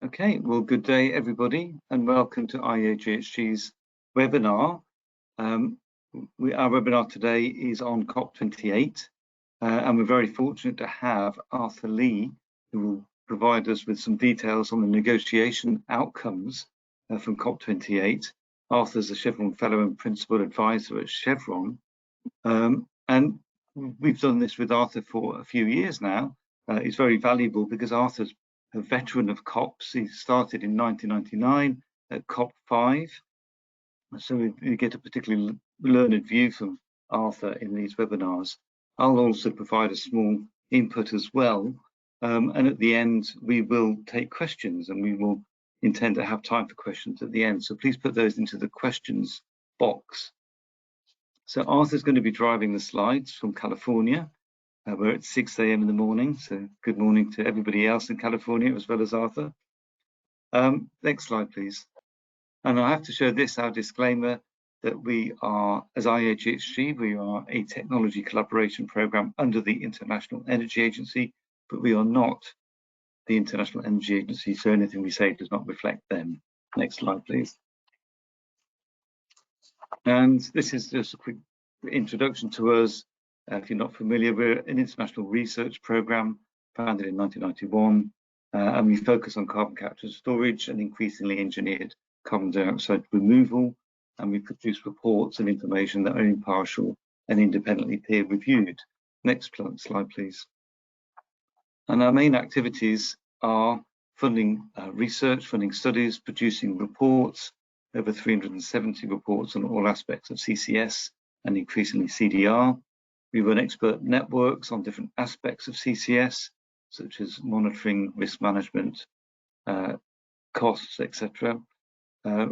Okay, well, good day, everybody, and welcome to IEAGHG's webinar. Our webinar today is on COP28, and we're very fortunate to have Arthur Lee, who will provide us with some details on the negotiation outcomes from COP28. Arthur's a Chevron Fellow and Principal Advisor at Chevron, and we've done this with Arthur for a few years now. It's very valuable because Arthur's a veteran of COPs. He started in 1999 at COP5. So we get a particularly learned view from Arthur in these webinars. I'll also provide a small input as well. And at the end, we will take questions, and we will intend to have time for questions at the end. So please put those into the questions box. So Arthur's going to be driving the slides from California. We're at 6 a.m. in the morning, so good morning to everybody else in California as well as Arthur. Next slide, please. And I have to show this, our disclaimer, that we are, as IEAGHG, we are a technology collaboration program under the International Energy Agency, but we are not the International Energy Agency, so anything we say does not reflect them. Next slide, please. And this is just a quick introduction to us. If you're not familiar, we're an international research program founded in 1991, and we focus on carbon capture and storage and increasingly engineered carbon dioxide removal, and we produce reports and information that are impartial and independently peer reviewed. Next slide, please. And our main activities are funding research, funding studies, producing reports, over 370 reports on all aspects of CCS and increasingly CDR. We run expert networks on different aspects of CCS, such as monitoring, risk management, costs, etc.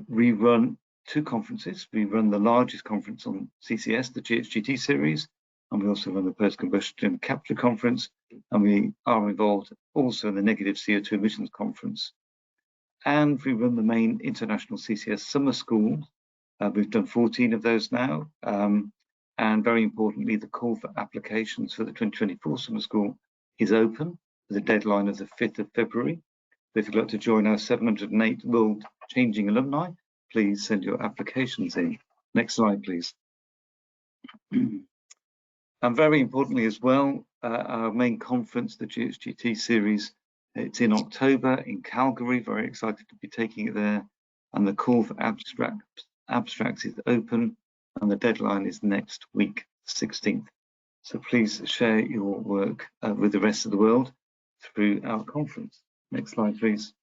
We run two conferences. We run the largest conference on CCS, the GHGT series, and we also run the post-combustion capture conference, and we are involved also in the negative CO2 emissions conference. And we run the main international CCS summer school. We've done 14 of those now. And very importantly, the call for applications for the 2024 summer school is open with a deadline of the 5th of February. So if you'd like to join our 708 World Changing Alumni, please send your applications in. Next slide, please. And very importantly as well, our main conference, the GHGT series, it's in October in Calgary. Very excited to be taking it there. And the call for abstracts is open, and the deadline is next week, 16th. So please share your work with the rest of the world through our conference. Next slide, please.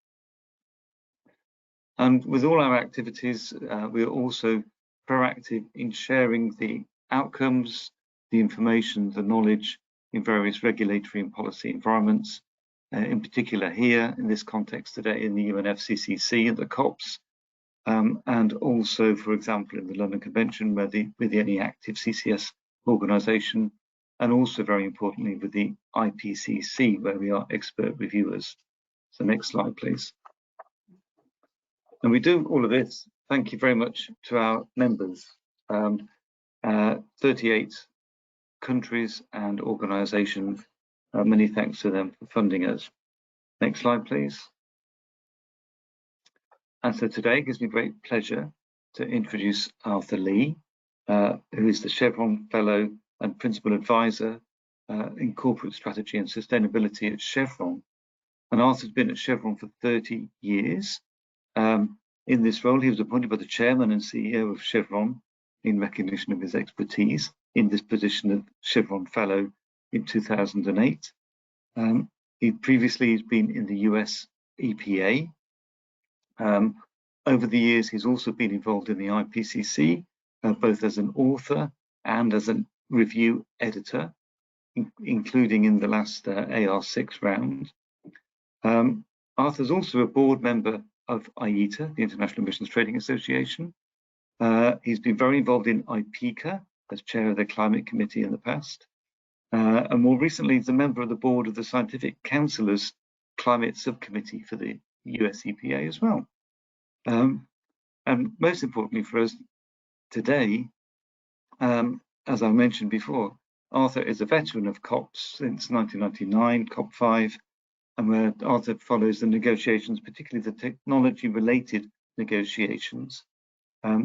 And with all our activities, we are also proactive in sharing the outcomes, the information, the knowledge in various regulatory and policy environments, in particular here in this context today in the UNFCCC and the COPs, and also, for example, in the London Convention with the only active CCS organisation, and also very importantly with the IPCC, where we are expert reviewers. So next slide, please. And we do all of this, thank you very much to our members, 38 countries and organisations. Many thanks to them for funding us. Next slide, please. And so today it gives me great pleasure to introduce Arthur Lee, who is the Chevron Fellow and Principal Advisor in Corporate Strategy and Sustainability at Chevron. And Arthur's been at Chevron for 30 years. In this role, he was appointed by the Chairman and CEO of Chevron in recognition of his expertise in this position of Chevron Fellow in 2008. He previously has been in the US EPA. Over the years, he's also been involved in the IPCC, both as an author and as a review editor, including in the last AR6 round. Arthur's also a board member of IETA, the International Emissions Trading Association. He's been very involved in IPCCA as chair of the Climate Committee in the past. And more recently, he's a member of the board of the Scientific Councilors Climate Subcommittee for the US EPA as well. And most importantly for us today, as I mentioned before, Arthur is a veteran of COPs since 1999, COP5, and where Arthur follows the negotiations, particularly the technology-related negotiations.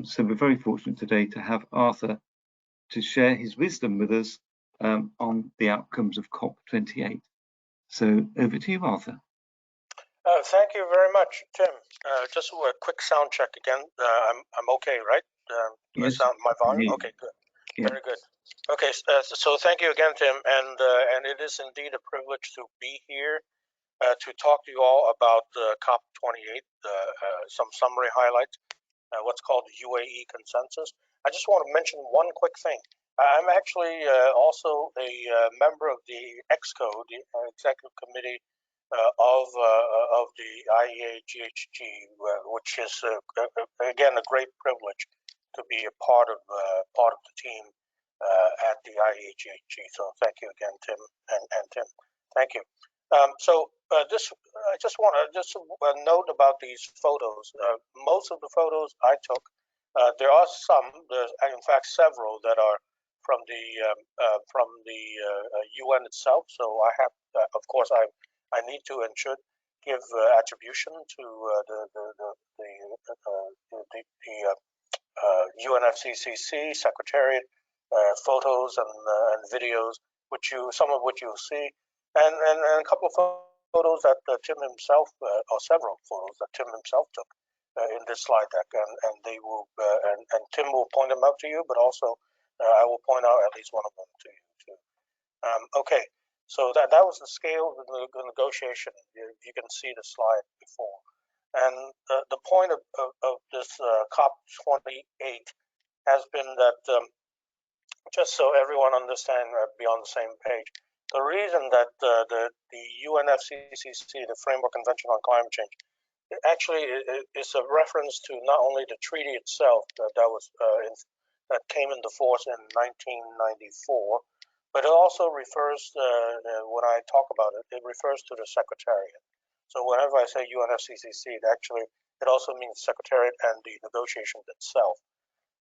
So we're very fortunate today to have Arthur to share his wisdom with us on the outcomes of COP28. So over to you, Arthur. Thank you very much, Tim. Just a quick sound check again. I'm okay, right? Yes. My volume? Okay, good. Yeah. Very good. Okay, so thank you again, Tim, and it is indeed a privilege to be here to talk to you all about COP28, some summary highlights, what's called the UAE consensus. I just want to mention one quick thing. I'm actually also a member of the EXCO, the Executive Committee of the IEAGHG, which is again a great privilege to be a part of the team at the IEAGHG. So thank you again, Tim and Tim. Thank you. I just want to note about these photos. Most of the photos I took, there are some, there's in fact several that are from the UN itself. So I have, of course, I need to and should give attribution to UNFCCC Secretariat photos and videos, some of which you'll see, and a couple of photos that Tim himself, or several photos that Tim himself took in this slide deck, and they will and Tim will point them out to you, but also I will point out at least one of them to you too. Okay, so that was the scale of the negotiation. You can see the slide before, and the point of this COP28 has been that just so everyone understands, be on the same page. The reason that the UNFCCC, the Framework Convention on Climate Change, actually is a reference to not only the treaty itself that came into force in 1994, but it also refers, when I talk about it, it refers to the Secretariat. So whenever I say UNFCCC, it also means Secretariat and the negotiations itself.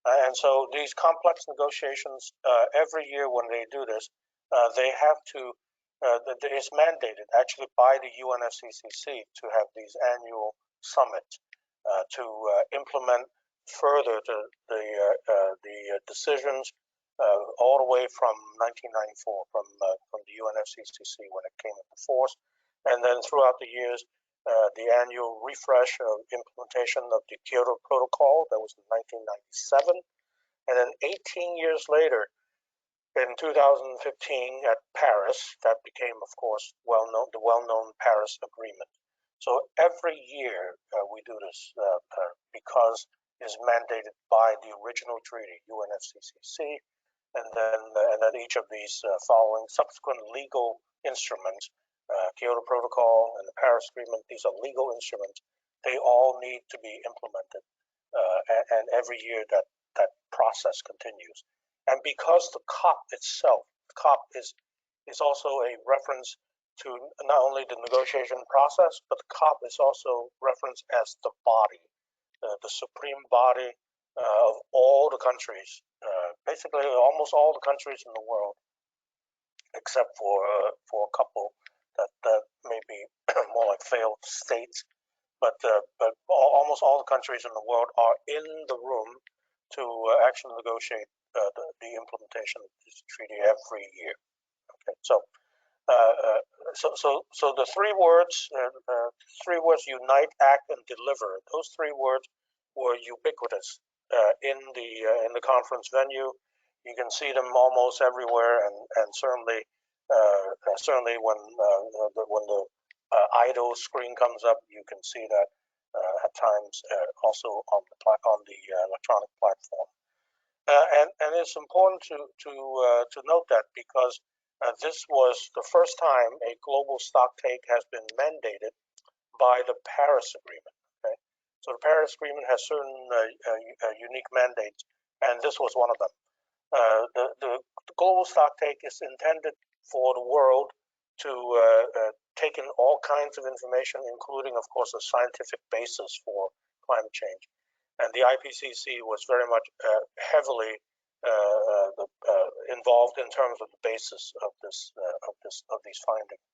And so these complex negotiations, every year when they do this, they have to, it's mandated actually by the UNFCCC to have these annual summits to implement further the decisions all the way from 1994 from the UNFCCC when it came into force, and then throughout the years, the annual refresh of implementation of the Kyoto Protocol, that was in 1997, and then 18 years later, in 2015 at Paris, that became, of course, the well-known Paris Agreement. So every year we do this because it's mandated by the original treaty, UNFCCC, and then each of these following subsequent legal instruments, Kyoto Protocol and the Paris Agreement, these are legal instruments. They all need to be implemented, and every year that process continues. And because the COP itself, COP is also a reference to not only the negotiation process, but the COP is also referenced as the body, the supreme body of all the countries, basically almost all the countries in the world, except for a couple that may be more like failed states. But almost all the countries in the world are in the room to actually negotiate the implementation of this treaty every year. Okay, so the three words, unite, act, and deliver. Those three words were ubiquitous in the conference venue. You can see them almost everywhere, and certainly when the idle screen comes up, you can see that at times also on the electronic platform. And it's important to note that because this was the first time a global stocktake has been mandated by the Paris Agreement. Okay, so the Paris Agreement has certain unique mandates, and this was one of them. The global stocktake is intended for the world to take in all kinds of information, including, of course, a scientific basis for climate change. And the IPCC was very much heavily involved in terms of the basis of these findings.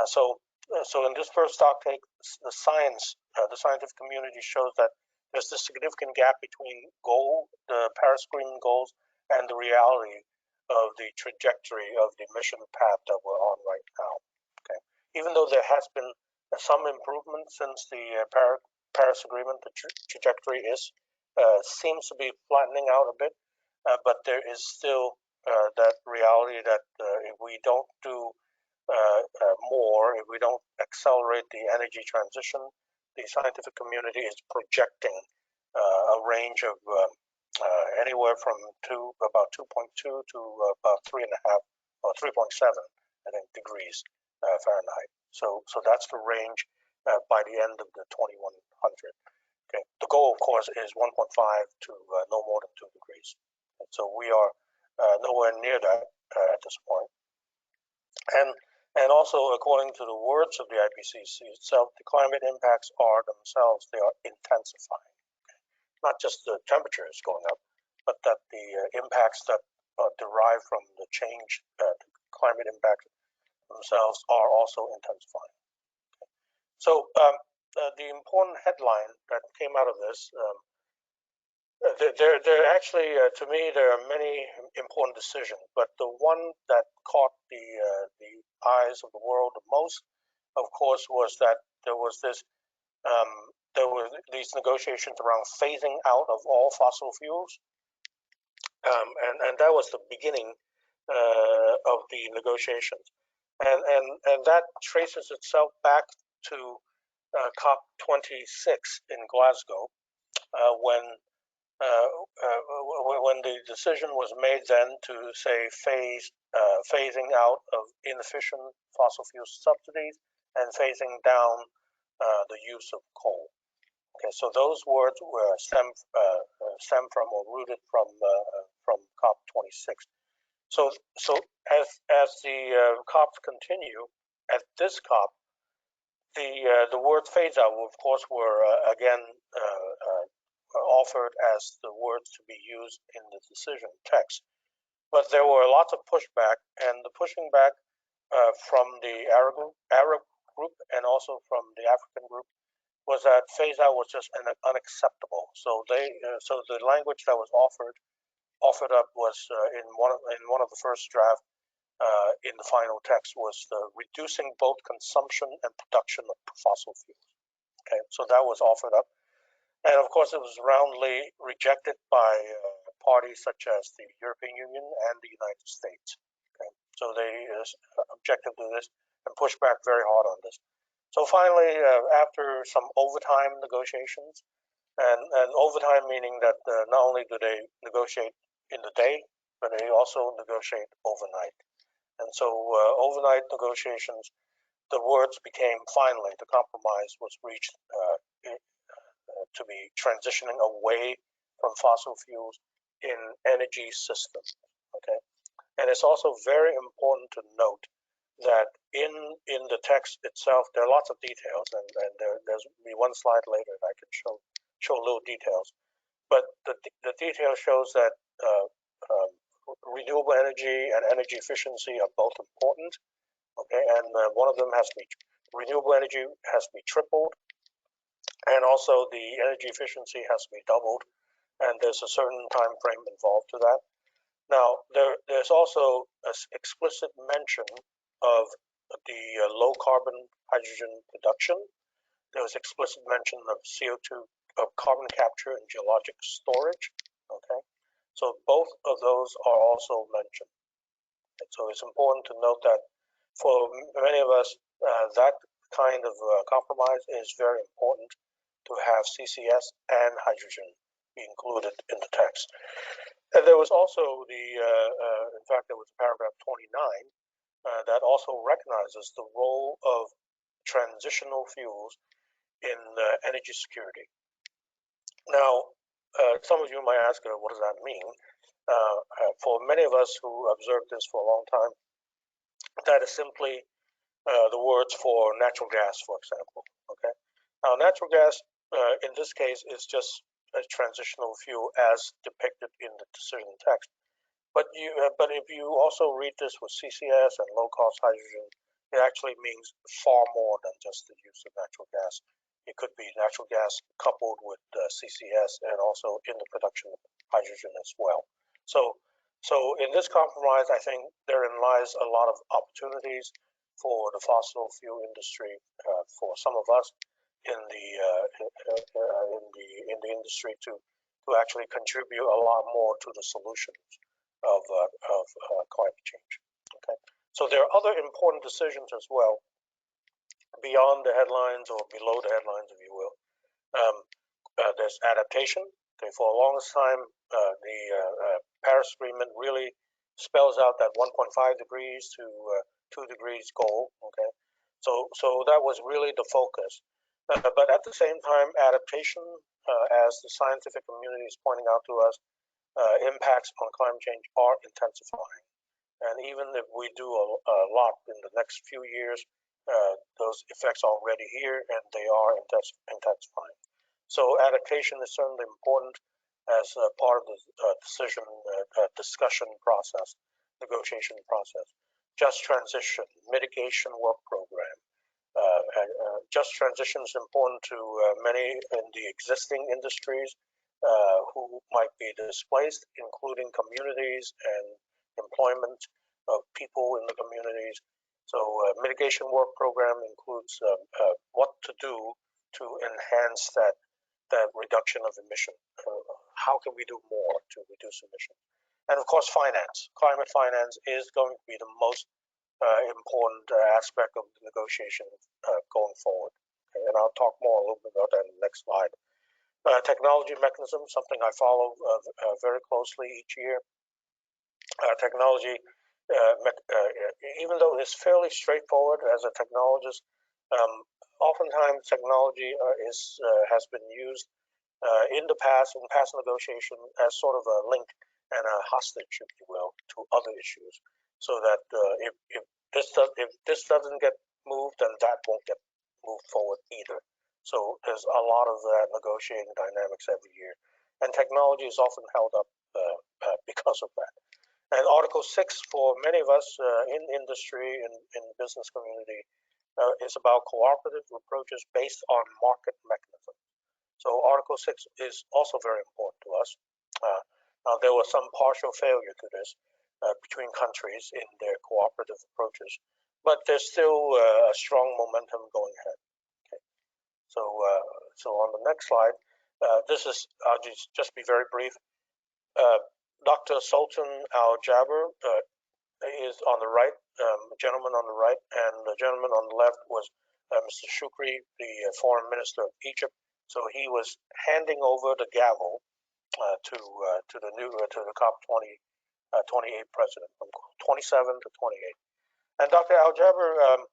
So So in this first stock take, the scientific community shows that there's this significant gap between the Paris Agreement goals and the reality of the trajectory of the emission path that we're on right now. Okay, even though there has been some improvement since the Paris Agreement, the trajectory seems to be flattening out a bit, but there is still that reality that if we don't do more, if we don't accelerate the energy transition, the scientific community is projecting a range of anywhere from about 2.2 to about 3.5 or 3.7, I think, degrees Fahrenheit. So that's the range by the end of the 2100. Okay, the goal, of course, is 1.5 to no more than 2 degrees. And so we are nowhere near that at this point. And also, according to the words of the IPCC itself, the climate impacts are themselves, they are intensifying. Not just the temperature is going up, but that the impacts that are derived from the change, the climate impacts themselves are also intensifying. So the important headline that came out of this, there actually, to me, there are many important decisions, but the one that caught the eyes of the world the most, of course, was that there were these negotiations around phasing out of all fossil fuels, and that was the beginning of the negotiations, and that traces itself back to COP26 in Glasgow, when the decision was made then to say phasing out of inefficient fossil fuel subsidies and phasing down the use of coal. Okay, so those words were stem from or rooted from COP26. So as the COPs continue, at this COP, the word phase out, of course, were again offered as the words to be used in the decision text. But there were lots of pushback, and the pushing back from the Arab group and also from the African group was that phase out was just unacceptable. So so the language that was offered up was in one of the first draft in the final text was reducing both consumption and production of fossil fuels. Okay, so that was offered up. And of course, it was roundly rejected by parties such as the European Union and the United States. Okay? So they objected to this and pushed back very hard on this. So finally, after some overtime negotiations, and overtime meaning that not only do they negotiate in the day, but they also negotiate overnight. And so overnight negotiations, the words became finally, the compromise was reached to be transitioning away from fossil fuels in energy systems. Okay, and it's also very important to note that in the text itself, there are lots of details, and there's be one slide later that I can show little details. But the detail shows that renewable energy and energy efficiency are both important. Okay, and one of them has to be renewable energy has to be tripled. And also the energy efficiency has to be doubled, and there's a certain time frame involved to that. Now, there's also an explicit mention of the low carbon hydrogen production. There was explicit mention of CO2, of carbon capture and geologic storage. Okay, so both of those are also mentioned. And so it's important to note that for many of us, that kind of compromise is very important, to have CCS and hydrogen be included in the text. And there was also in fact, there was paragraph 29 that also recognizes the role of transitional fuels in energy security. Now, some of you might ask, what does that mean? For many of us who observed this for a long time, that is simply the words for natural gas, for example. Okay. Now, natural gas in this case is just a transitional fuel as depicted in the decision text. But if you also read this with CCS and low-cost hydrogen, it actually means far more than just the use of natural gas. It could be natural gas coupled with CCS and also in the production of hydrogen as well. So in this compromise, I think therein lies a lot of opportunities for the fossil fuel industry, for some of us in the industry to actually contribute a lot more to the solutions of climate change. Okay, so there are other important decisions as well beyond the headlines or below the headlines, if you will. There's adaptation. Okay, for the longest time, the Paris Agreement really spells out that 1.5 degrees to 2 degrees goal. Okay, so that was really the focus. But at the same time, adaptation, as the scientific community is pointing out to us, impacts on climate change are intensifying. And even if we do a lot in the next few years, those effects are already here and they are intensifying. So adaptation is certainly important as part of the discussion process, negotiation process. Just transition, mitigation work program. Just transition is important to many in the existing industries who might be displaced, including communities and employment of people in the communities. So mitigation work program includes what to do to enhance that reduction of emission. How can we do more to reduce emissions? And of course, finance. Climate finance is going to be the most important aspect of the negotiation going forward. Okay, and I'll talk more a little bit about that in the next slide. Technology mechanism, something I follow very closely each year. Technology, even though it's fairly straightforward as a technologist, oftentimes technology has been used in past negotiation as sort of a link and a hostage, if you will, to other issues, so that if this doesn't get moved, then that won't get moved forward either. So there's a lot of that negotiating dynamics every year, and technology is often held up because of that. And Article 6 for many of us in industry and in business community is about cooperative approaches based on market mechanisms. So Article 6 is also very important to us. Now there was some partial failure to this between countries in their cooperative approaches, but there's still a strong momentum going ahead. Okay. So on the next slide, I'll just be very brief. Dr. Sultan Al-Jaber is on the right, gentleman on the right, and the gentleman on the left was Mr. Shukri, the foreign minister of Egypt. So he was handing over the gavel to the COP28 president from 27 to 28. And Dr. Al-Jaber,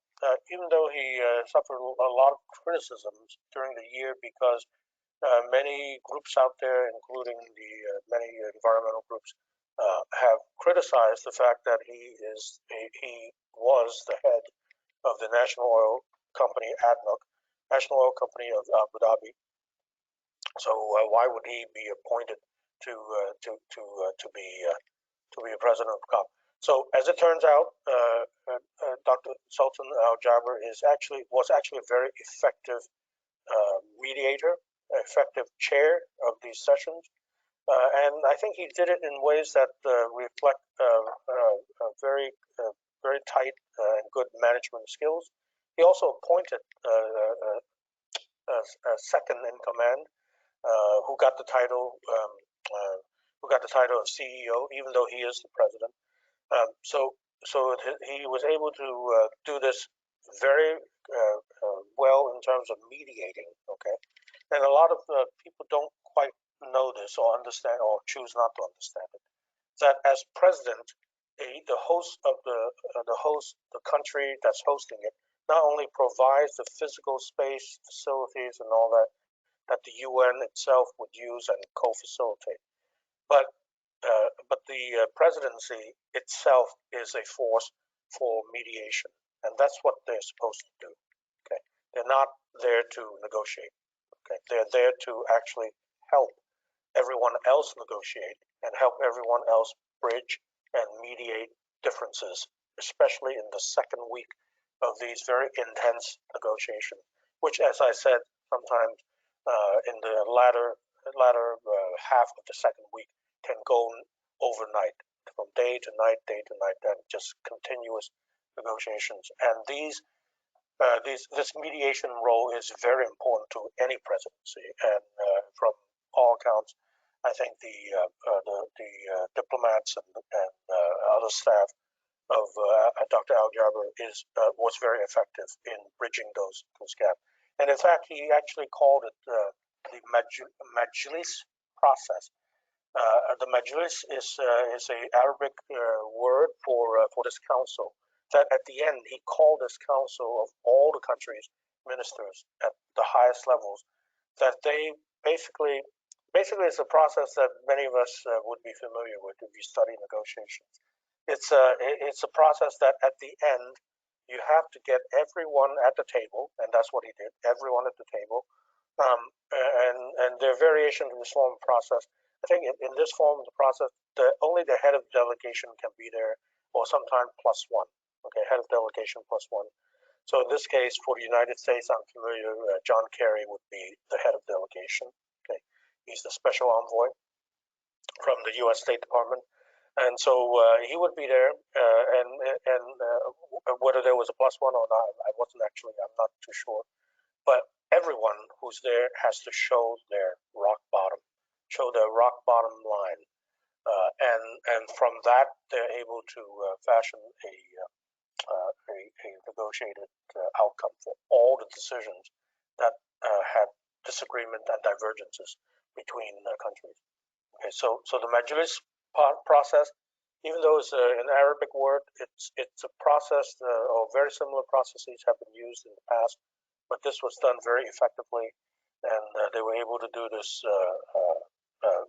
even though he suffered a lot of criticisms during the year because many groups out there, including the many environmental groups, have criticized the fact that he was the head of the national oil company ADNOC, National Oil Company of Abu Dhabi. So why would he be appointed to be a president of COP? So as it turns out, Dr. Sultan Al-Jaber was actually a very effective mediator, effective chair of these sessions, and I think he did it in ways that reflect very tight and good management skills. He also appointed a second in command who got the title of CEO, even though he is the president. So he was able to do this very well in terms of mediating. Okay. And a lot of people don't quite know this or understand or choose not to understand it. That as president, the host of the country that's hosting it, not only provides the physical space, facilities, and all that the UN itself would use and co-facilitate, but the presidency itself is a force for mediation, and that's what they're supposed to do. Okay, they're not there to negotiate. Okay, they're there to actually help everyone else negotiate and help everyone else bridge and mediate differences, especially in the second week of these very intense negotiations, which, as I said, sometimes in the latter half of the second week can go overnight, from day to night, and just continuous negotiations. And this mediation role is very important to any presidency. And from all accounts, I think the diplomats and other staff of Dr. Al-Jaber was very effective in bridging those gaps. And in fact, he actually called it the Majlis process. The Majlis is a Arabic word for this council. That at the end, he called this council of all the countries' ministers at the highest levels. That they basically it's a process that many of us would be familiar with if you study negotiations. It's a process that at the end you have to get everyone at the table, and that's what he did. Everyone at the table, and there are variations in this form of process. I think in this form of the process, only the head of delegation can be there, or sometimes plus one. Okay, head of delegation plus one. So in this case, for the United States, I'm familiar. John Kerry would be the head of delegation. Okay, he's the special envoy from the U.S. State Department. And so he would be there, and whether there was a plus one or not, I'm not too sure. But everyone who's there has to show their rock bottom line, and from that they're able to fashion a negotiated outcome for all the decisions that had disagreement and divergences between countries. Okay, so the Majlis process, even though it's an Arabic word, it's a process, or very similar processes have been used in the past, but this was done very effectively, and they were able to do this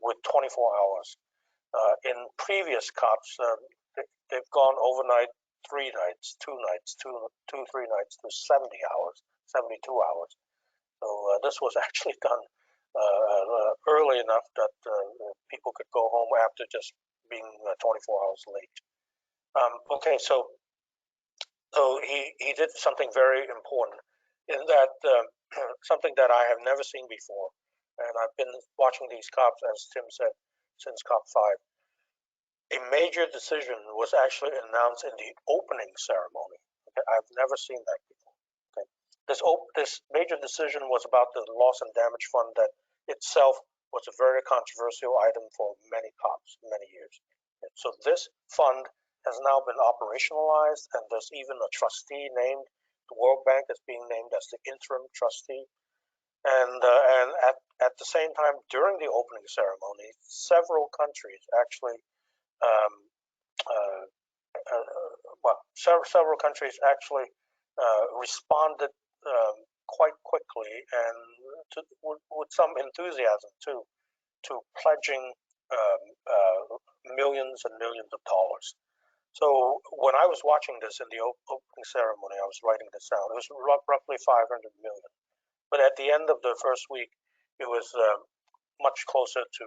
with 24 hours. In previous COPs, they've gone overnight, 3 nights, 2 nights, 3 nights to 70 hours, 72 hours. So this was actually done early enough that people could go home after just being 24 hours late. Okay, so he did something very important in that something that I have never seen before, and I've been watching these COPs, as Tim said, since COP5. A major decision was actually announced in the opening ceremony. Okay? I've never seen that before. Okay? This major decision was about the loss and damage fund that itself was a very controversial item for many COPs, many years. Okay? So this fund has now been operationalized, and there's even a trustee named. The World Bank is being named as the interim trustee. And at the same time, during the opening ceremony, several countries actually several countries actually responded quite quickly and with some enthusiasm too, to pledging millions and millions of dollars. So when I was watching this in the opening ceremony, I was writing this down. It was roughly 500 million, but at the end of the first week, it was much closer to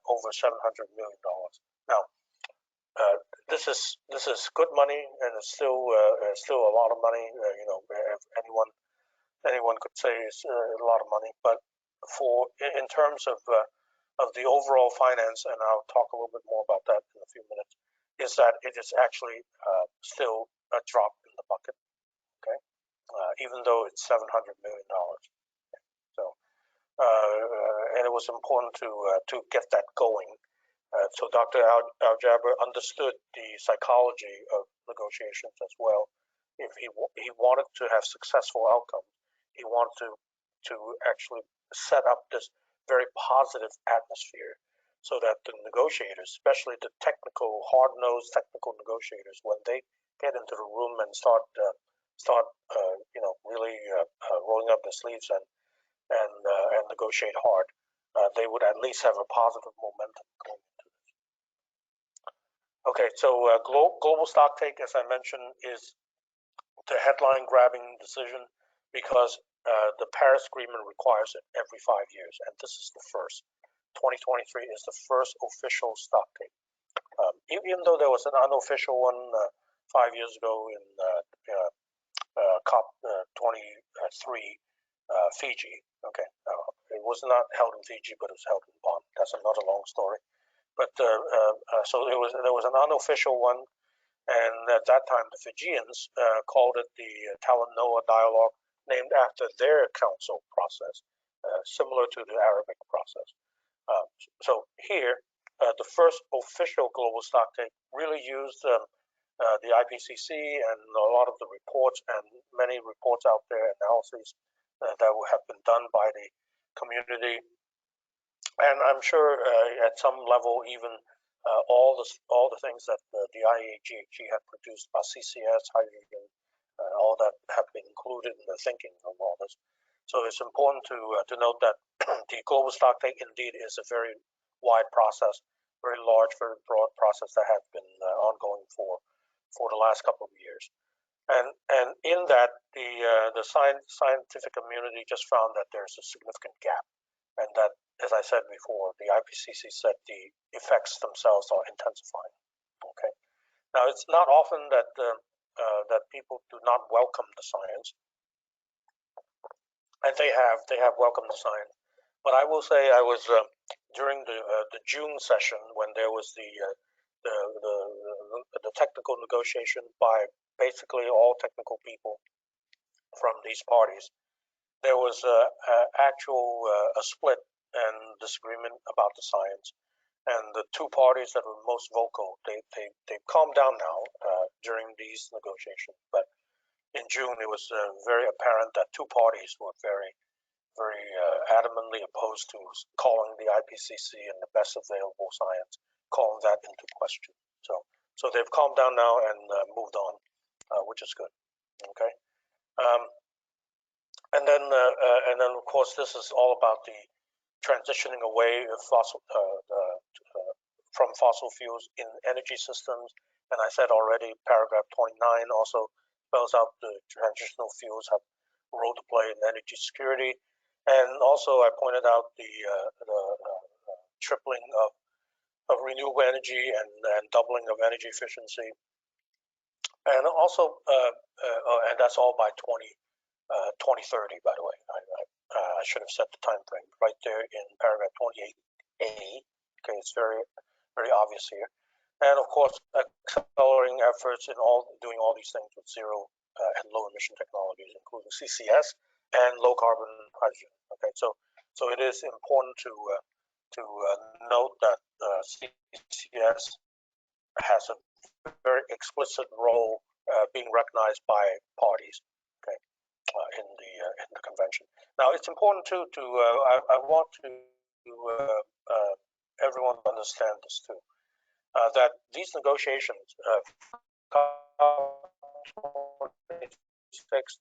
over $700 million. Now, this is good money, and it's still a lot of money. If anyone could say it's a lot of money, but in terms of the overall finance, and I'll talk a little bit more about that in a few minutes, is that it is actually still a drop in the bucket. Okay, even though it's $700 million. Okay? So, and it was important to get that going. So Dr. Al-Jaber understood the psychology of negotiations as well. If he wanted to have successful outcomes, he wanted to actually set up this very positive atmosphere, so that the negotiators, especially the hard-nosed technical negotiators, when they get into the room and start really rolling up their sleeves and negotiate hard, they would at least have a positive momentum going. Okay, so global stocktake, as I mentioned, is the headline-grabbing decision because the Paris Agreement requires it every 5 years, and this is the first. 2023 is the first official stocktake. Even though there was an unofficial one 5 years ago in Fiji. Okay, it was not held in Fiji, but it was held in Bonn. That's another long story. But so there was an unofficial one, and at that time the Fijians called it the Talanoa Dialogue, named after their council process, similar to the Arabic process. So here, the first official global stocktake really used the IPCC and a lot of the reports and many reports out there, analyses that have been done by the community. And I'm sure at some level, even all the things that the IEAGHG had produced about CCS, hydrogen, all that have been included in the thinking of all this. So it's important to note that the global stocktake indeed is a very wide process, very large, very broad process that has been ongoing for the last couple of years. And in that, the scientific community just found that there's a significant gap, and that, as I said before, the IPCC said the effects themselves are intensifying. Okay, now it's not often that that people do not welcome the science, and they have welcomed the science. But I will say I was during the June session when there was the technical negotiation by basically all technical people from these parties. There was a split and disagreement about the science, and the two parties that were most vocal, they've calmed down now during these negotiations. But in June, it was very apparent that two parties were very adamantly opposed to calling the IPCC and the best available science, calling that into question. So they've calmed down now and moved on, which is good. Okay, and then of course this is all about the transitioning away of from fossil fuels in energy systems. And I said already, paragraph 29 also spells out the transitional fuels have a role to play in energy security. And also I pointed out the tripling of renewable energy and doubling of energy efficiency. And also, and that's all by 2030, by the way. I should have set the time frame right there in paragraph 28A. Okay, it's very obvious here. And of course, accelerating efforts in doing all these things with zero and low emission technologies, including CCS and low carbon hydrogen. Okay, so it is important to note that CCS has a very explicit role being recognized by parties. Okay, in the convention. Now it's important too I want to everyone to understand this too, that these negotiations, COP26,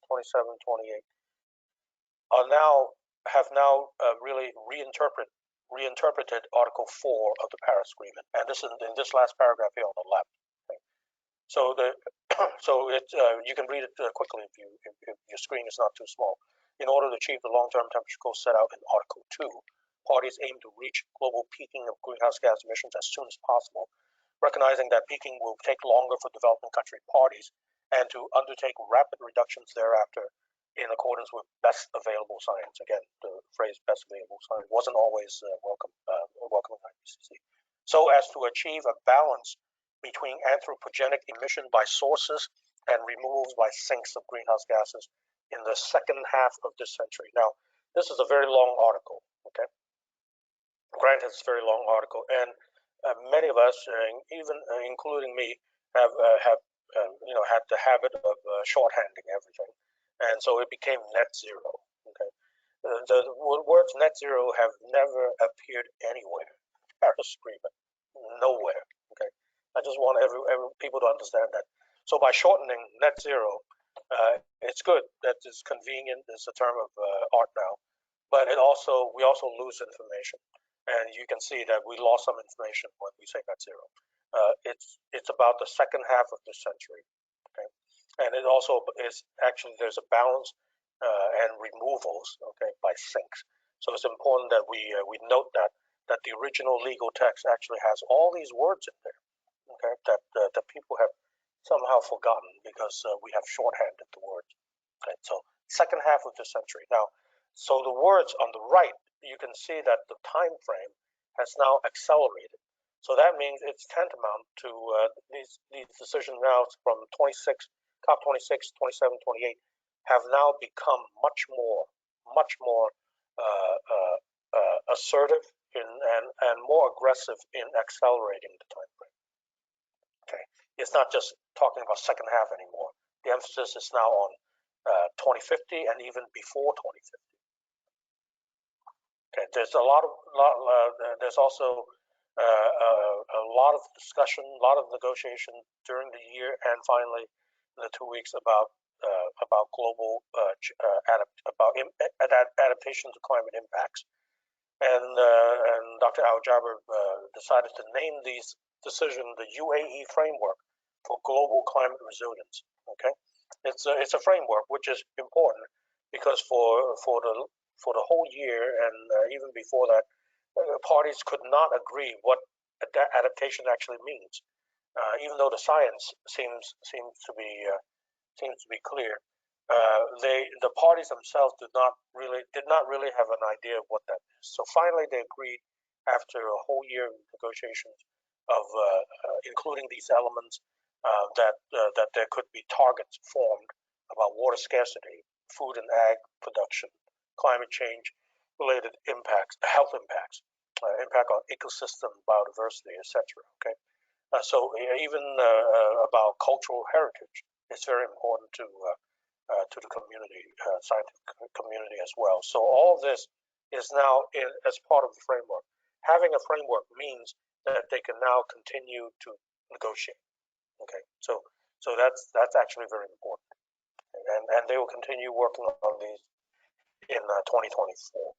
27, 28, have now really reinterpreted Article 4 of the Paris Agreement, and this is in this last paragraph here on the left. Okay. So you can read it quickly if your screen is not too small. In order to achieve the long-term temperature goals set out in Article 2, parties aim to reach global peaking of greenhouse gas emissions as soon as possible, recognizing that peaking will take longer for developing country parties, and to undertake rapid reductions thereafter in accordance with best available science. Again, the phrase best available science wasn't always welcome in IPCC. So as to achieve a balance between anthropogenic emission by sources and removals by sinks of greenhouse gases in the second half of this century. Now, this is a very long article, okay? Granted, it's a very long article, and many of us, even including me, have had the habit of shorthanding everything, and so it became net zero. Okay, the words net zero have never appeared anywhere. Paris Agreement, nowhere. Okay, I just want every people to understand that. So by shortening net zero, it's good that it's convenient. It's a term of art now, but we also lose information, and you can see that we lost some information when we say net zero. It's about the second half of this century, okay, and it also is actually there's a balance and removals, okay, by sinks. So it's important that we note that the original legal text actually has all these words in there, okay, that people have somehow forgotten because we have shorthanded the words. Okay, so second half of the century. Now, so the words on the right, you can see that the time frame has now accelerated. So that means it's tantamount to these decisions now from COP26, 27, 28 have now become much more assertive and more aggressive in accelerating the time frame. Okay, it's not just talking about second half anymore. The emphasis is now on 2050 and even before 2050. Okay, there's there's also a lot of discussion, a lot of negotiation during the year, and finally in the 2 weeks about global adaptation to climate impacts. And Dr. Al-Jaber decided to name these decisions the UAE framework for global climate resilience. Okay, it's a framework which is important because for the whole year and even before that, parties could not agree what adaptation actually means, even though the science seems to be clear. The parties themselves did not really have an idea of what that is. So finally, they agreed after a whole year of negotiations of including these elements that there could be targets formed about water scarcity, food and ag production, climate change related impacts, health impacts, impact on ecosystem, biodiversity, etc. Okay, so even about cultural heritage, it's very important to the community, scientific community as well. So all of this is now as part of the framework. Having a framework means that they can now continue to negotiate. Okay, so that's actually very important, and they will continue working on these in 2024.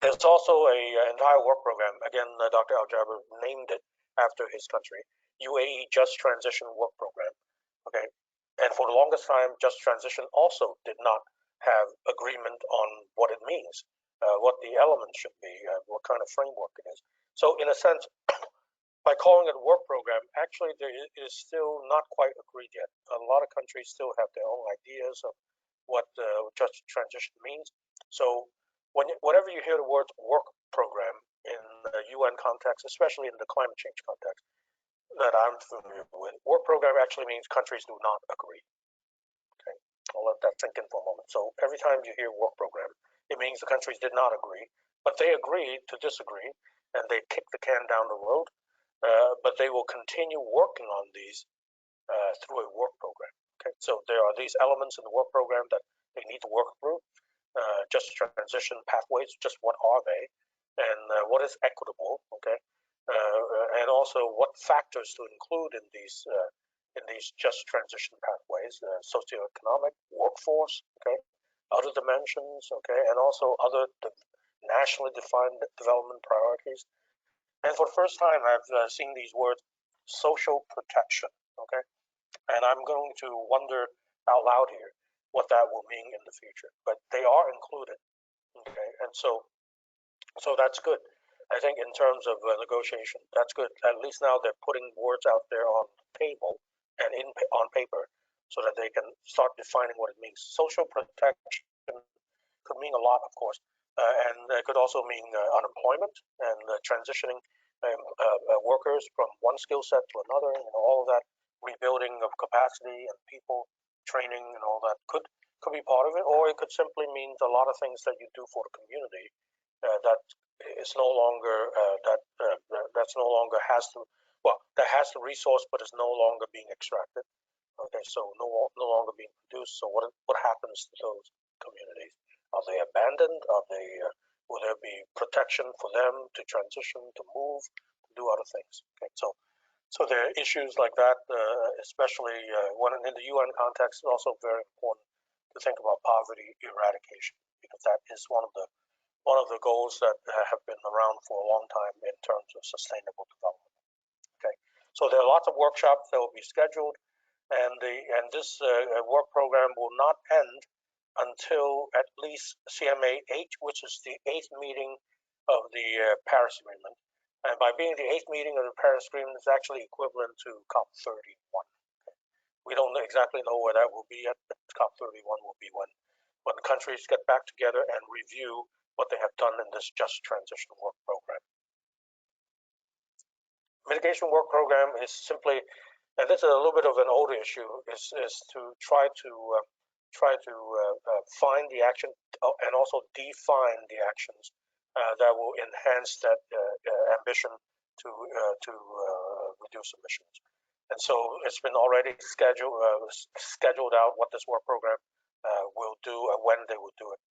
There's also an entire work program. Again, Dr. Al-Jaber named it after his country, UAE Just Transition Work Program. Okay, and for the longest time, Just Transition also did not have agreement on what it means, what the elements should be, what kind of framework it is. So in a sense, by calling it a work program, actually there is still not quite agreed yet. A lot of countries still have their own ideas of what Just Transition means. So whenever you hear the word work program in the UN context, especially in the climate change context that I'm familiar with, work program actually means countries do not agree. Okay, I'll let that sink in for a moment. So every time you hear work program, it means the countries did not agree, but they agreed to disagree, and they kicked the can down the road. But they will continue working on these through a work program. Okay, so there are these elements in the work program that they need to work through. Just transition pathways, just what are they, and what is equitable? Okay, and also what factors to include in these just transition pathways: socioeconomic, workforce, okay, other dimensions, okay, and also other nationally defined development priorities. And for the first time, I've seen these words, social protection, okay? And I'm going to wonder out loud here what that will mean in the future. But they are included, okay? And so that's good. I think in terms of negotiation, that's good. At least now they're putting words out there on the table and on paper so that they can start defining what it means. Social protection could mean a lot, of course. And it could also mean unemployment and transitioning workers from one skill set to another, and all of that, rebuilding of capacity and people training and all that could be part of it, or it could simply mean a lot of things that you do for the community that is no longer that's no longer that has the resource but is no longer being extracted. Okay, so no longer being produced. So what happens to those communities? Are they abandoned? Will there be protection for them to transition, to move, to do other things? Okay, so there are issues like that, especially when in the UN context. It's also very important to think about poverty eradication, because that is one of the goals that have been around for a long time in terms of sustainable development. Okay, so there are lots of workshops that will be scheduled, and this work program will not end until at least CMA-8, which is the 8th meeting of the Paris Agreement. And by being the 8th meeting of the Paris Agreement, it's actually equivalent to COP31, We don't exactly know where that will be yet, but COP31 will be when the countries get back together and review what they have done in this Just Transition Work Program. Mitigation Work Program is simply, and this is a little bit of an older issue, is to try to find the action and also define the actions that will enhance that ambition to reduce emissions. And so it's been already scheduled out what this work program will do and when they will do it,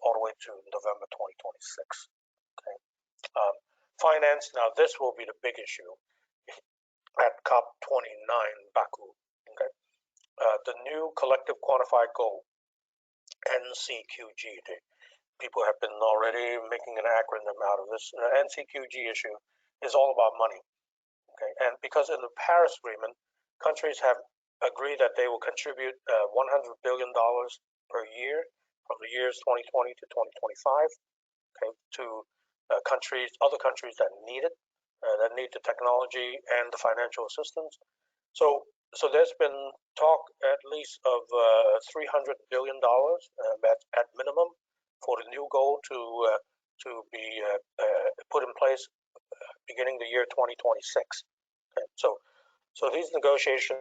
all the way to November 2026. Okay. Finance. Now this will be the big issue at COP29 Baku. Okay. The new collective quantified goal, NCQG. People have been already making an acronym out of this. NCQG issue is all about money. Okay, and because in the Paris Agreement, countries have agreed that they will contribute $100 billion per year from the years 2020 to 2025, okay, to other countries that need it, that need the technology and the financial assistance. So there's been talk at least of $300 billion at minimum for the new goal to be put in place beginning the year 2026. Okay, so these negotiations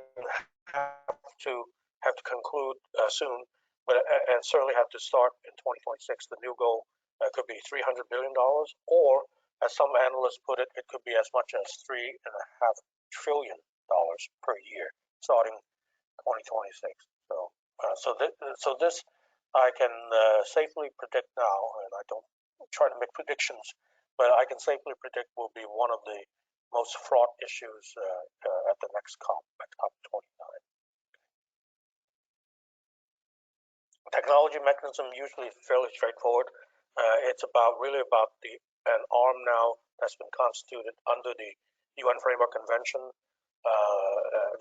have to conclude soon, but and certainly have to start in 2026. The new goal could be $300 billion, or as some analysts put it, it could be as much as $3.5 trillion per year starting 2026. So this I can safely predict now, and I don't try to make predictions, but I can safely predict will be one of the most fraught issues at the next COP, at COP29. Technology mechanism usually fairly straightforward. It's really about an arm now that's been constituted under the UN Framework Convention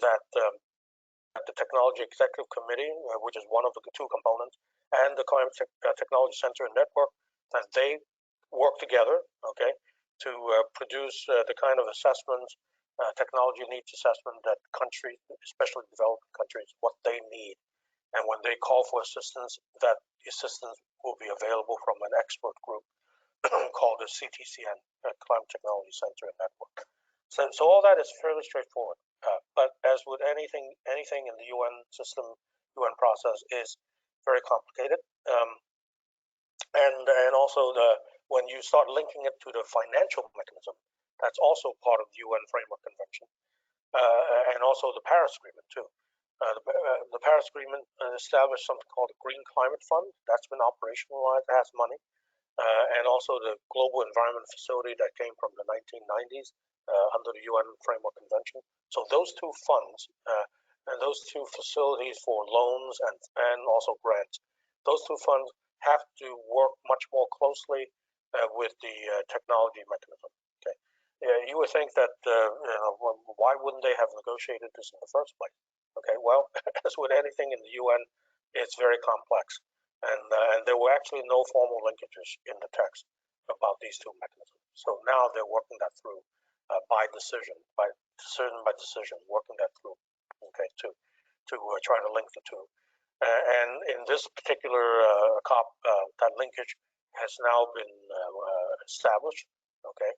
that the Technology Executive Committee, which is one of the two components, and the Climate Technology Center and Network, that they work together, okay, to produce the kind of assessments, technology needs assessment that countries, especially developing countries, what they need. And when they call for assistance, that the assistance will be available from an expert group called the CTCN, Climate Technology Center and Network. So all that is fairly straightforward. But as with anything in the UN system, UN process is very complicated. And also when you start linking it to the financial mechanism, that's also part of the UN Framework Convention, and also the Paris Agreement too. The Paris Agreement established something called the Green Climate Fund. That's been operationalized, it has money, and also the Global Environment Facility that came from the 1990s under the UN Framework Convention. So those two funds and those two facilities for loans and also grants, those two funds have to work much more closely with the technology mechanism. Okay, you would think that why wouldn't they have negotiated this in the first place? Okay, well, as with anything in the UN, it's very complex, and there were actually no formal linkages in the text about these two mechanisms. So now they're working that through by decision, working that through. Okay, to try to link the two. And in this particular COP, that linkage has now been established. Okay,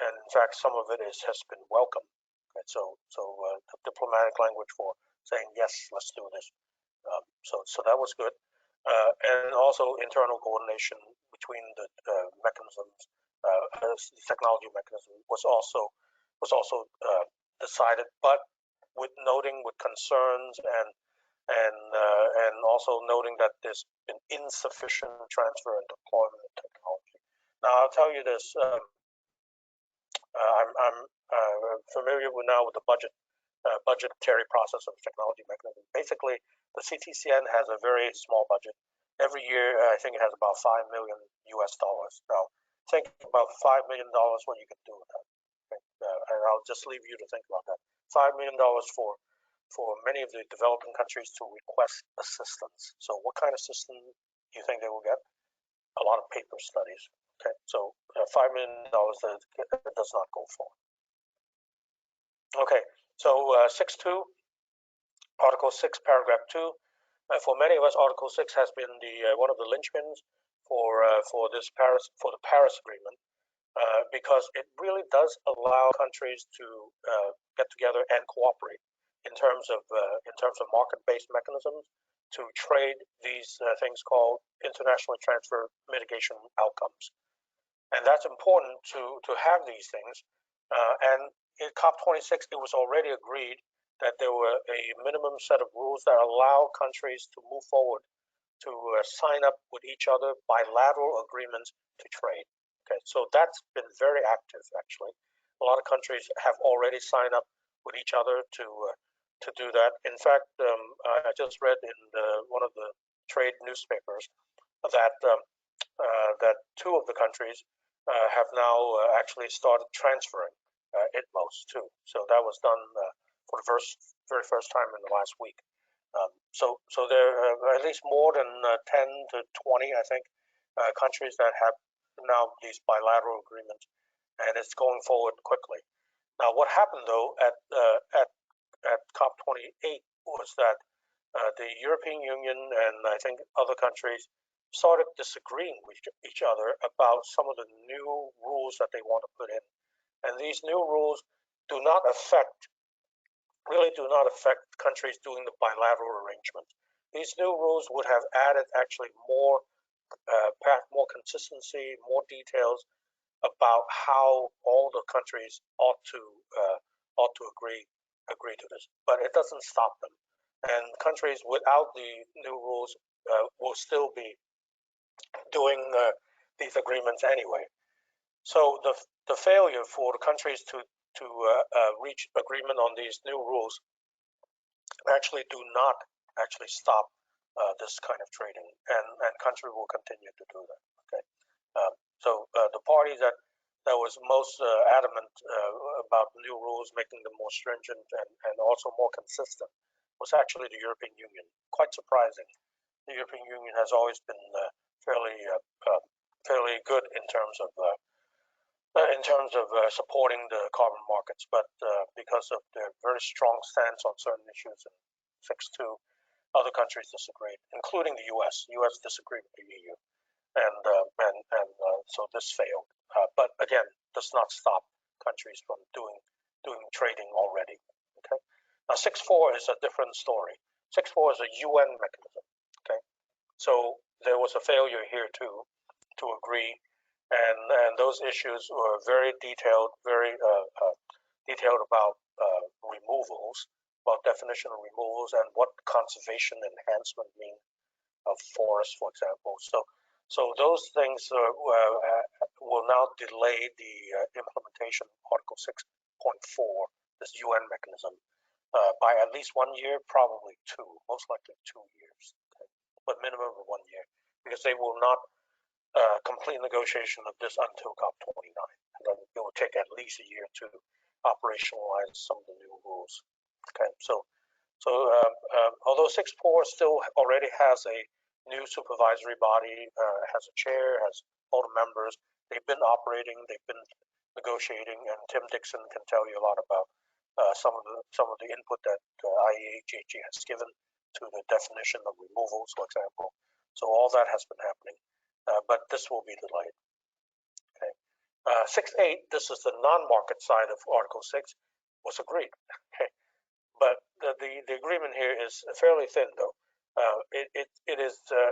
and in fact, some of it has been welcomed. Okay, so the diplomatic language for saying yes, let's do this. So that was good, and also internal coordination between the mechanisms, the technology mechanism was also decided, but with concerns and also noting that there's been insufficient transfer and deployment of technology. Now, I'll tell you this, I'm familiar now with the budgetary process of the technology mechanism. Basically, the CTCN has a very small budget. Every year, I think it has about $5 million US. Now, think about $5 million, what you can do with that. Okay? And I'll just leave you to think about that. $5 million for many of the developing countries to request assistance. So what kind of assistance do you think they will get? A lot of paper studies. Okay, so $5 million does not go far. Okay, so 6.2, Article 6, paragraph 2. For many of us, Article 6 has been one of the linchpins for the Paris Agreement, because it really does allow countries to get together and cooperate in terms of market-based mechanisms to trade these things called internationally transfer mitigation outcomes. And that's important to have these things. And in COP26, it was already agreed that there were a minimum set of rules that allow countries to move forward to sign up with each other bilateral agreements to trade. Okay, so that's been very active, actually. A lot of countries have already signed up with each other to do that. In fact, I just read in one of the trade newspapers that that two of the countries have now actually started transferring ITMOs too. So that was done for the very first time in the last week. So there are at least more than 10 to 20, I think, countries that have now these bilateral agreements, and it's going forward quickly. Now, what happened though at COP28 was that the European Union and I think other countries started disagreeing with each other about some of the new rules that they want to put in. And these new rules really do not affect countries doing the bilateral arrangements. These new rules would have added actually more consistency, more details about how all the countries ought to agree to this. But it doesn't stop them. And countries without the new rules will still be doing these agreements anyway. So the failure for the countries to reach agreement on these new rules actually do not actually stop this kind of trading, and country will continue to do that. Okay, so the party that was most adamant about the new rules, making them more stringent and also more consistent, was actually the European Union. Quite surprising. The European Union has always been fairly good in terms of supporting the carbon markets, but because of their very strong stance on certain issues in 6.2, other countries disagreed, including the U.S. The U.S. disagreed with the EU, and so this failed. But again, does not stop countries from doing trading already. Okay. Now 6.4 is a different story. 6.4 is a UN mechanism. Okay. So there was a failure here too to agree, and those issues were very detailed, detailed about removals, about definition of removals, and what conservation enhancement mean of forests, for example. So those things will now delay the implementation of Article 6.4, this UN mechanism, by at least 1 year, probably 2, most likely 2 years, okay? But minimum of 1 year, because they will not complete negotiation of this until COP29, and then it will take at least a year to operationalize some of the new rules. Okay, so although 6.4 still already has a new supervisory body, has a chair, has all the members, they've been operating, they've been negotiating, and Tim Dixon can tell you a lot about some of the input that IEAGHG has given to the definition of removals, for example. So all that has been happening, but this will be delayed. Okay. 6.8, this is the non-market side of Article 6, was agreed. Okay. But the agreement here is fairly thin, though. It is the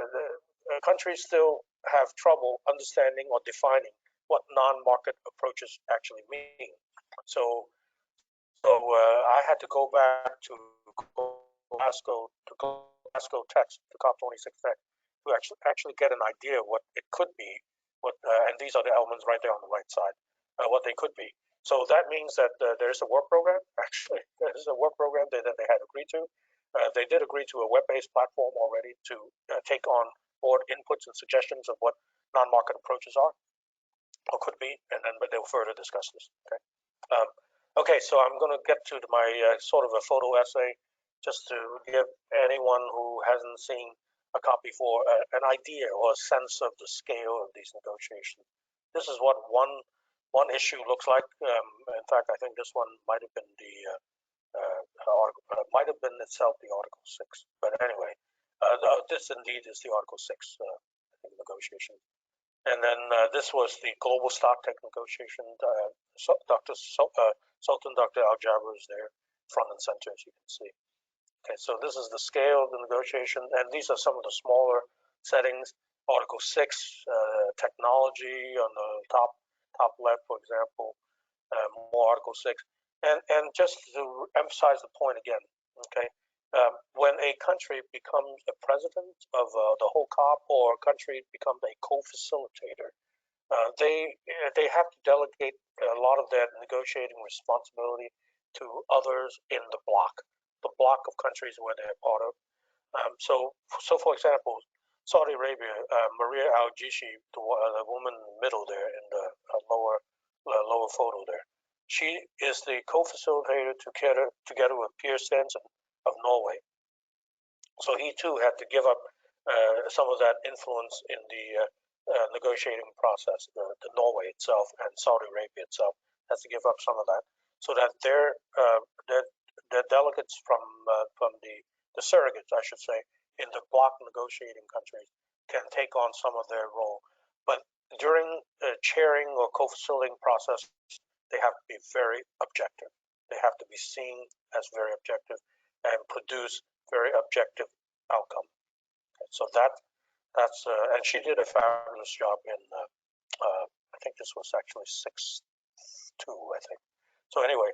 countries still have trouble understanding or defining what non-market approaches actually mean. So I had to go back to Glasgow text, the COP26 text, to actually get an idea of what it could be. And these are the elements right there on the right side, what they could be. So that means that there's a work program. Actually, there's a work program that they had agreed to. They did agree to a web-based platform already to take on board inputs and suggestions of what non-market approaches are or could be, but they'll further discuss this. Okay. Okay, so I'm going to get to my sort of a photo essay, just to give anyone who hasn't seen a COP before an idea or a sense of the scale of these negotiations. This is what one issue looks like. In fact, I think this one might have been the might have been itself the Article 6, but anyway, this indeed is the Article 6 negotiation. And then this was the global stock take negotiation. Sultan Dr. Al Jaber is there, front and center, as you can see. Okay, so this is the scale of the negotiation, and these are some of the smaller settings. Article 6, technology on the top left, for example, more Article 6. And just to emphasize the point again, okay, when a country becomes the president of the whole COP, or a country becomes a co-facilitator, they have to delegate a lot of that negotiating responsibility to others in the bloc of countries where they're part of. So for example, Saudi Arabia, Maria Al-Jishi, the woman in the middle there in the lower photo there, she is the co-facilitator together with Pierre Stensen of Norway. So he too had to give up some of that influence in the negotiating process. The Norway itself and Saudi Arabia itself has to give up some of that, so that their delegates from the surrogates, I should say, in the bloc negotiating countries can take on some of their role. But during the chairing or co-facilitating process, they have to be very objective. They have to be seen as very objective and produce very objective outcome. So that's and she did a fabulous job in I think this was actually 6-2, I think. So anyway,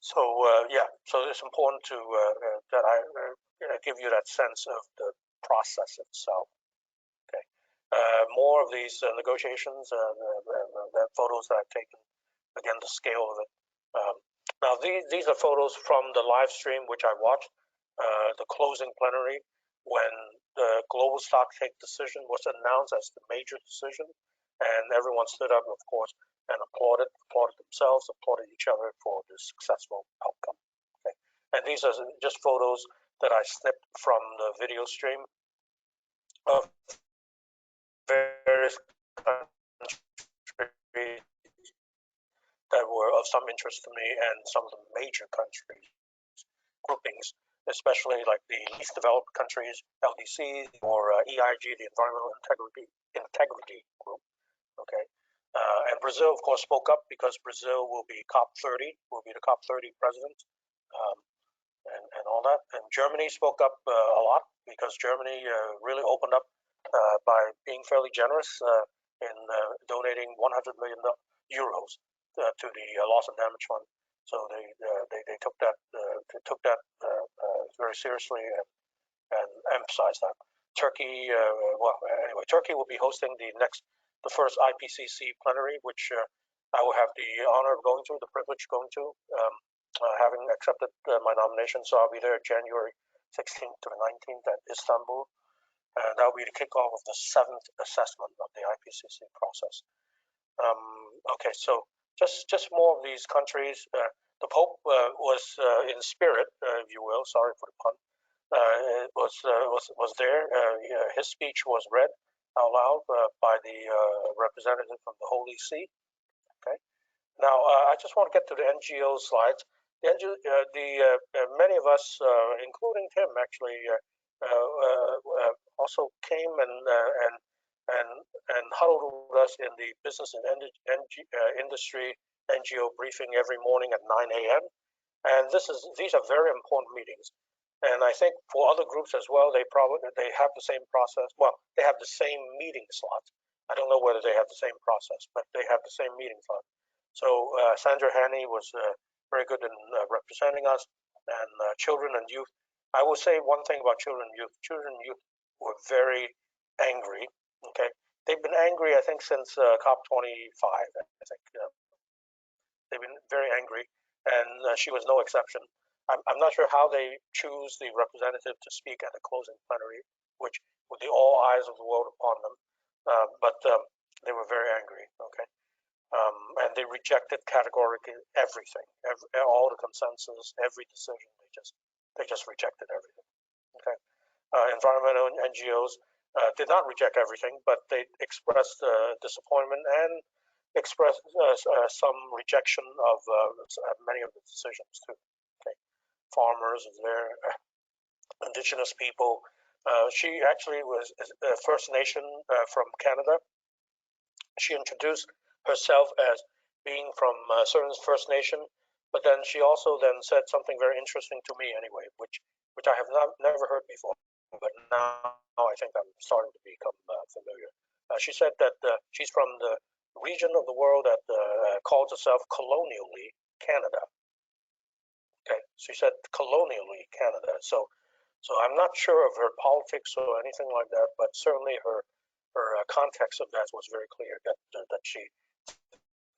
so yeah, so it's important to that I give you that sense of the process itself. Okay, more of these negotiations, the photos that I've taken. Again, the scale of it. Now these are photos from the live stream which I watched, the closing plenary, when the global stock take decision was announced as the major decision, and everyone stood up, of course, and applauded themselves, applauded each other for the successful outcome. Okay, and these are just photos that I snipped from the video stream of various countries that were of some interest to me, and some of the major countries groupings, especially like the least developed countries, LDC, or EIG, the Environmental Integrity Group. Okay, and Brazil, of course, spoke up, because Brazil will be COP30, will be the COP30 president, and all that. And Germany spoke up a lot, because Germany really opened up by being fairly generous in donating 100 million euros to the loss and damage fund. So they took that very seriously and emphasized that. Turkey, well, anyway, Turkey will be hosting the first IPCC plenary, which I will have the honor of going to, the privilege of going to, having accepted my nomination. So I'll be there January 16th to the 19th at Istanbul, and that'll be the kickoff of the 7th assessment of the IPCC process. Okay, so just more of these countries. The Pope was in spirit, if you will. Sorry for the pun. Was there. His speech was read out loud by the representative from the Holy See. Okay. Now I just want to get to the NGO slides. Many of us, including Tim, actually, also came and huddled with us in the business and industry NGO briefing every morning at 9 a.m. And these are very important meetings. And I think for other groups as well, they have the same process. Well, they have the same meeting slots. I don't know whether they have the same process, but they have the same meeting slot. So Sandra Haney was very good in representing us, and children and youth. I will say one thing about children and youth. Children and youth were very angry. Okay, they've been angry, I think, since COP25. I think they've been very angry, and she was no exception. I'm not sure how they choose the representative to speak at the closing plenary, which with all eyes of the world upon them, but they were very angry. Okay, and they rejected categorically everything, all the consensus, every decision. They just rejected everything. Okay, environmental NGOs did not reject everything, but they expressed disappointment and expressed some rejection of many of the decisions too. Okay, farmers, their indigenous people. She actually was a First Nation from Canada. She introduced herself as being from a certain First Nation, but then she also then said something very interesting to me anyway, which I have never heard before, but now I think I'm starting to become familiar. She said that she's from the region of the world that calls itself colonially Canada. Okay, she said colonially Canada. So I'm not sure of her politics or anything like that, but certainly her context of that was very clear, that she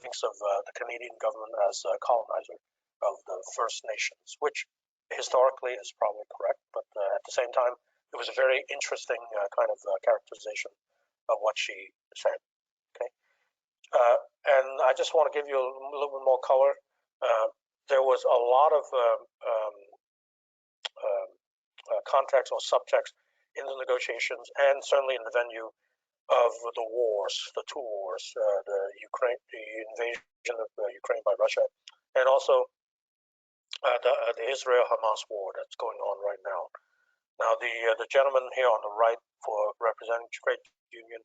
thinks of the Canadian government as a colonizer of the First Nations, which historically is probably correct, but at the same time, it was a very interesting kind of characterization of what she said. Okay, and I just want to give you a little bit more color. There was a lot of context or subtext in the negotiations, and certainly in the venue of the wars, the two wars, the invasion of Ukraine by Russia, and also the Israel-Hamas war that's going on right now. Now, the gentleman here on the right, for representing trade union,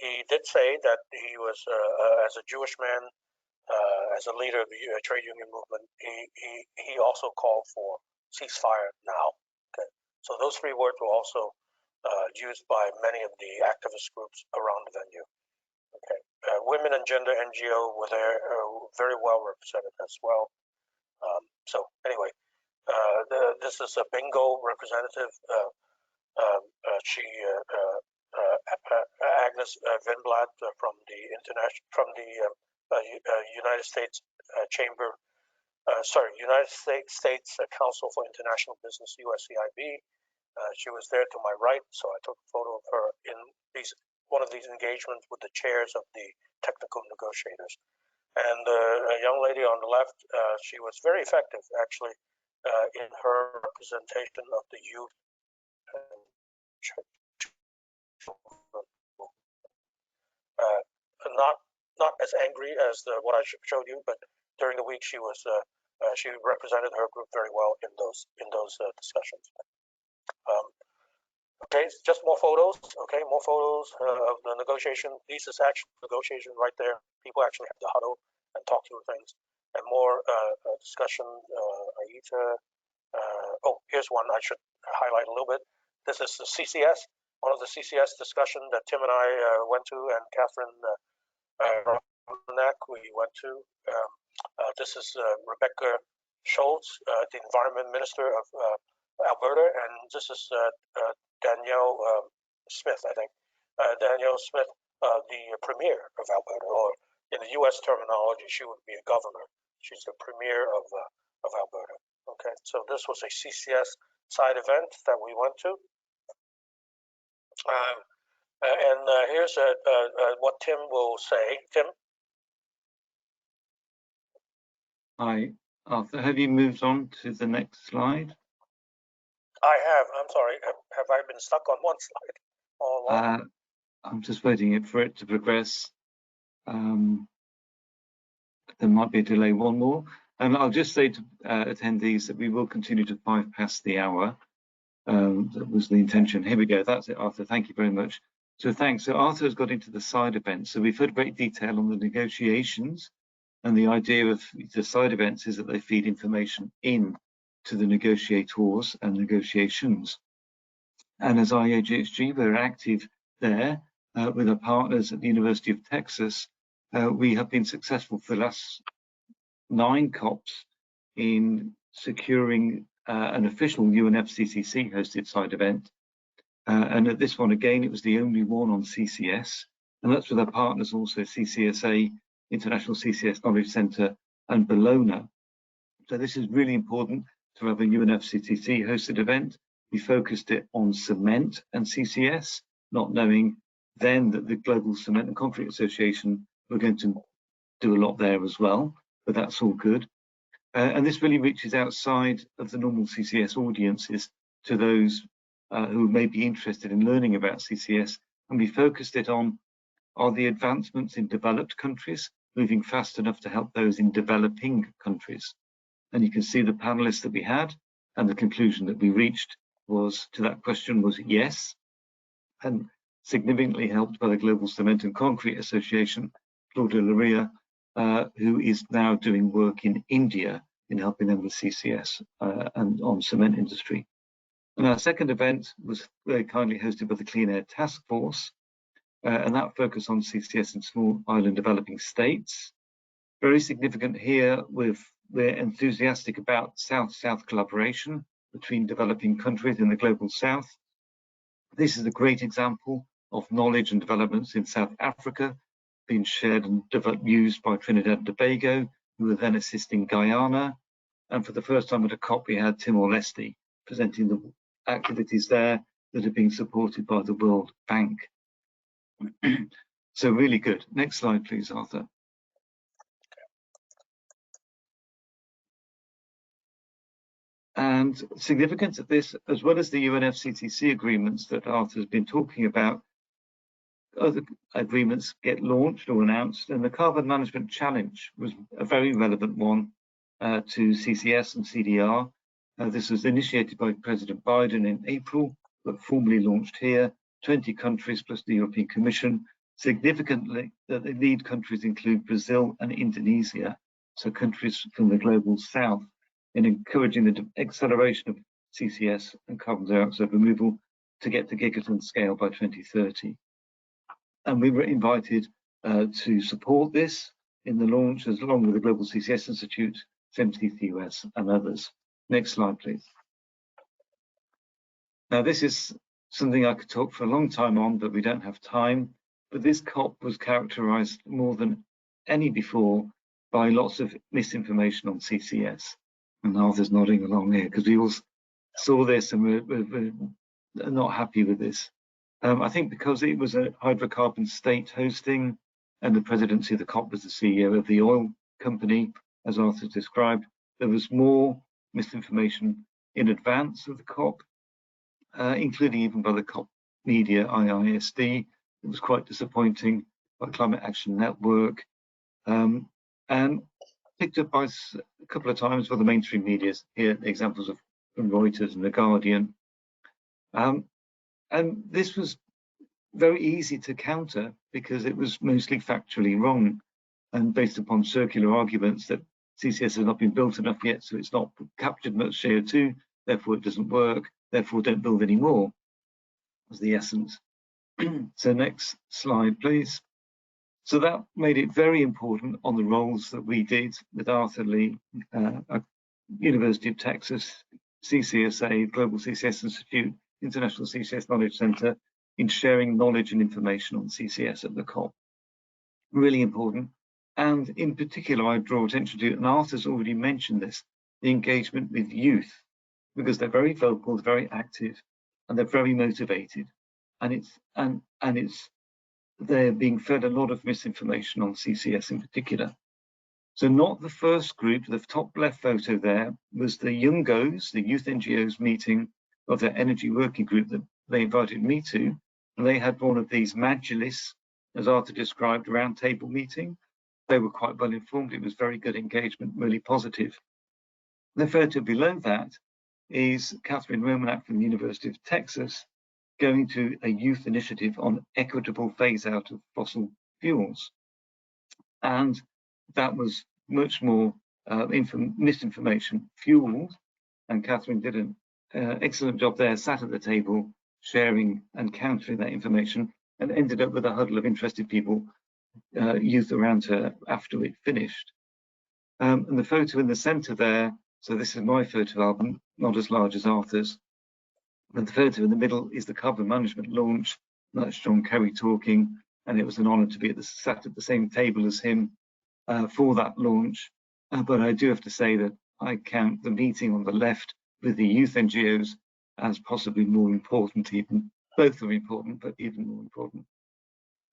he did say that he was, as a Jewish man, as a leader of the trade union movement, he also called for ceasefire now. Okay, so those three words were also used by many of the activist groups around the venue. Okay, Women and Gender NGO were there, very well represented as well. So anyway, this is a bingo representative. Agnes Winblad from the United States Chamber. United States Council for International Business, USCIB. She was there to my right, so I took a photo of her in one of these engagements with the chairs of the technical negotiators. And a young lady on the left, she was very effective, actually, in her representation of the youth. Not as angry as what I showed you, but during the week she represented her group very well in those discussions. Okay, just more photos. Okay, more photos of the negotiation. This is actual negotiation right there. People actually have to huddle and talk through things. And more discussion. Here's one I should highlight a little bit. This is the CCS, one of the CCS discussion that Tim and I went to, and Catherine we went to. This is Rebecca Schultz, the Environment Minister of Alberta, and this is Danielle Smith, I think. Danielle Smith, the Premier of Alberta, or in the U.S. terminology, she would be a governor. She's the Premier of Alberta. Okay, so this was a CCS side event that we went to. Here's what Tim will say. Tim? Hi, Arthur. Have you moved on to the next slide? I have. I'm sorry. Have I been stuck on one slide all along? I'm just waiting for it to progress. There might be a delay. One more. I'll just say to attendees that we will continue to 5 past the hour. That was the intention. Here we go. That's it, Arthur. Thank you very much. So thanks. So Arthur has got into the side events. So we've heard great detail on the negotiations, and the idea of the side events is that they feed information in to the negotiators and negotiations. And as IEAGHG, we're active there with our partners at the University of Texas. We have been successful for the last 9 COPs in securing an official UNFCCC hosted side event. And at this one, again, it was the only one on CCS. And that's with our partners also, CCSA, International CCS Knowledge Center, and Bologna. So this is really important to have a UNFCCC hosted event. We focused it on cement and CCS, not knowing then that the Global Cement and Concrete Association were going to do a lot there as well, but that's all good. And this really reaches outside of the normal CCS audiences to those who may be interested in learning about CCS. And we focused it on, are the advancements in developed countries moving fast enough to help those in developing countries? And you can see the panelists that we had. And the conclusion that we reached was to that question was yes, and significantly helped by the Global Cement and Concrete Association, Claudia Laria, who is now doing work in India in helping them with CCS and on cement industry. And our second event was very kindly hosted by the Clean Air Task Force, and that focused on CCS in small island developing states. Very significant here, we're enthusiastic about South-South collaboration between developing countries in the global South. This is a great example of knowledge and developments in South Africa being shared and used by Trinidad and Tobago, who were then assisting Guyana. And for the first time at a COP, we had Timor-Leste presenting the activities there that are being supported by the World Bank. So really good. Next slide, please, Arthur. And significance of this, as well as the UNFCCC agreements that Arthur has been talking about, other agreements get launched or announced, and the Carbon Management Challenge was a very relevant one to CCS and CDR. This was initiated by President Biden in April, but formally launched here. 20 countries plus the European Commission. Significantly, the lead countries include Brazil and Indonesia, so countries from the global South, in encouraging the acceleration of CCS and carbon dioxide removal to get to gigaton scale by 2030. And we were invited to support this in the launch, as along with the Global CCS Institute, CCUS, and others. Next slide, please. Now, this is something I could talk for a long time on, but we don't have time. But this COP was characterized more than any before by lots of misinformation on CCS. And Arthur's nodding along here because we all saw this and we're not happy with this. I think because it was a hydrocarbon state hosting and the presidency of the COP was the CEO of the oil company, as Arthur described, there was more misinformation in advance of the COP, including even by the COP media, IISD. It was quite disappointing, by Climate Action Network, and picked up by a couple of times by the mainstream media. Here, examples from Reuters and The Guardian. And this was very easy to counter because it was mostly factually wrong and based upon circular arguments that CCS has not been built enough yet, so it's not captured much CO2, therefore it doesn't work, therefore don't build any more, was the essence. So next slide, please. So that made it very important on the roles that we did with Arthur Lee, University of Texas, CCSA, Global CCS Institute, International CCS Knowledge Center, in sharing knowledge and information on CCS at the COP. Really important. And in particular, I draw attention to, and Arthur's already mentioned this, the engagement with youth, because they're very vocal, very active, and they're very motivated. And they're being fed a lot of misinformation on CCS in particular. So not the first group, the top left photo there was the Youngos, the youth NGOs meeting of their energy working group that they invited me to. And they had one of these Majlis, as Arthur described, roundtable meeting. They were quite well informed. It was very good engagement, really positive. The photo below that is Catherine Romanak from the University of Texas going to a youth initiative on equitable phase out of fossil fuels. And that was much more misinformation fueled. And Catherine did an excellent job there, sat at the table, sharing and countering that information, and ended up with a huddle of interested people, youth around her after it finished. And the photo in the center there, so this is my photo album, not as large as Arthur's, but the photo in the middle is the carbon management launch. That's John Kerry talking, and it was an honor to be sat at the same table as him for that launch. But I do have to say that I count the meeting on the left with the youth NGOs as possibly more important even. Both are important, but even more important.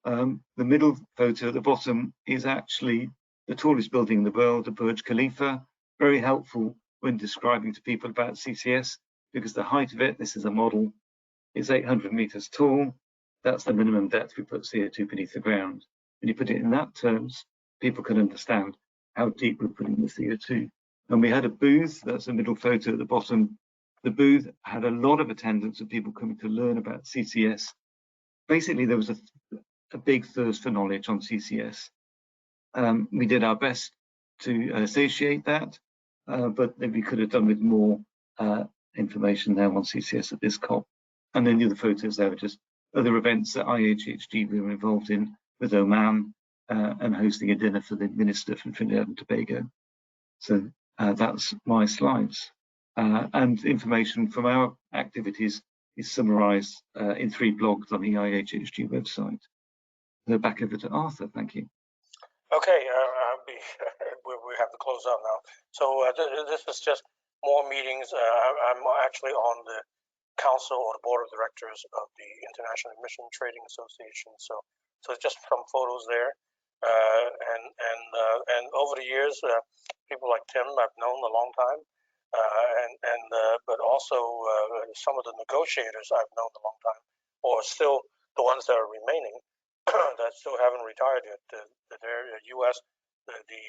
The middle photo at the bottom is actually the tallest building in the world, the Burj Khalifa. Very helpful when describing to people about CCS, because the height of it, this is a model, is 800 meters tall. That's the minimum depth we put CO2 beneath the ground. When you put it in that terms, people can understand how deep we're putting the CO2. And we had a booth, that's the middle photo at the bottom, The booth had a lot of attendance of people coming to learn about CCS. Basically, there was a big thirst for knowledge on CCS. We did our best to satiate that, but we could have done with more information there on CCS at this COP. And then the other photos there were just other events that IEAGHG we were involved in with Oman and hosting a dinner for the minister from Trinidad and Tobago. So that's my slides. And information from our activities is summarised in 3 blogs on the IEAGHG website. So back over to Arthur, thank you. Okay, we have to close out now. So this is just more meetings. I'm actually on the council or the board of directors of the International Emission Trading Association. So just some photos there. And over the years, people like Tim I've known a long time, but also some of the negotiators I've known a long time, or still the ones that are remaining that still haven't retired yet. They're U.S. The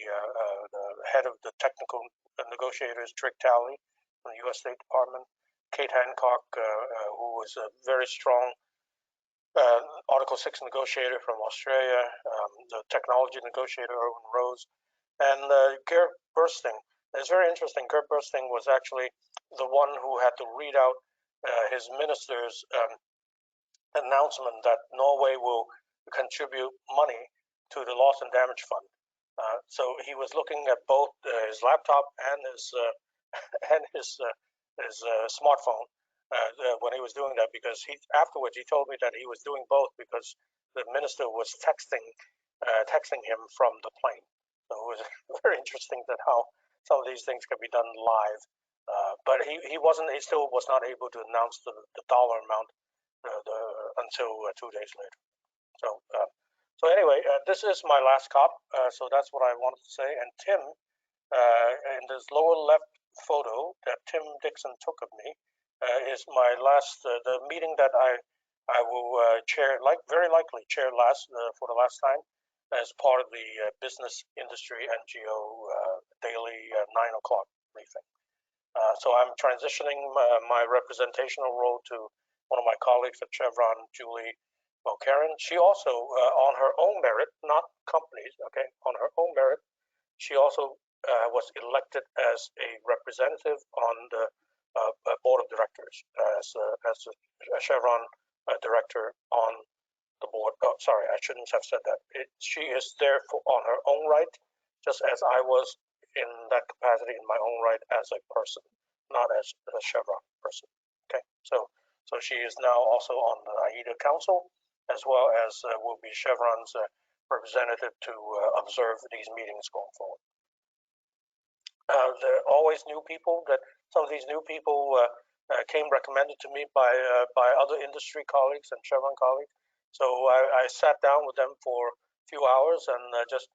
head of the technical negotiators, Trick Talley from the U.S. State Department, Kate Hancock, who was a very strong Article 6 negotiator from Australia, the technology negotiator, Erwin Rose, and Gert Bursting. It's very interesting. Gert Bursting was actually the one who had to read out his minister's announcement that Norway will contribute money to the loss and damage fund. So he was looking at both his laptop and his smartphone when he was doing that, because afterwards he told me that he was doing both because the minister was texting him from the plane. So it was very interesting that how some of these things can be done live. But he still was not able to announce the dollar amount until 2 days later. So anyway, this is my last COP. So that's what I wanted to say. And Tim, in this lower left photo that Tim Dixon took of me, is my last the meeting that I will chair, very likely chair for the last time as part of the business industry NGO daily 9 o'clock briefing. So I'm transitioning my representational role to one of my colleagues at Chevron, Julie Mulcairn. She also, on her own merit, not companies, okay, on her own merit, she also was elected as a representative on the board of directors as a Chevron director on the board. Oh, sorry, I shouldn't have said that. She is there on her own right, just as I was in that capacity in my own right as a person, not as a Chevron person. Okay, so she is now also on the IEAGHG Council, as well as will be Chevron's representative to observe these meetings going forward. There are always new people. Some of these new people came recommended to me by other industry colleagues and Chevron colleagues. So I sat down with them for a few hours and just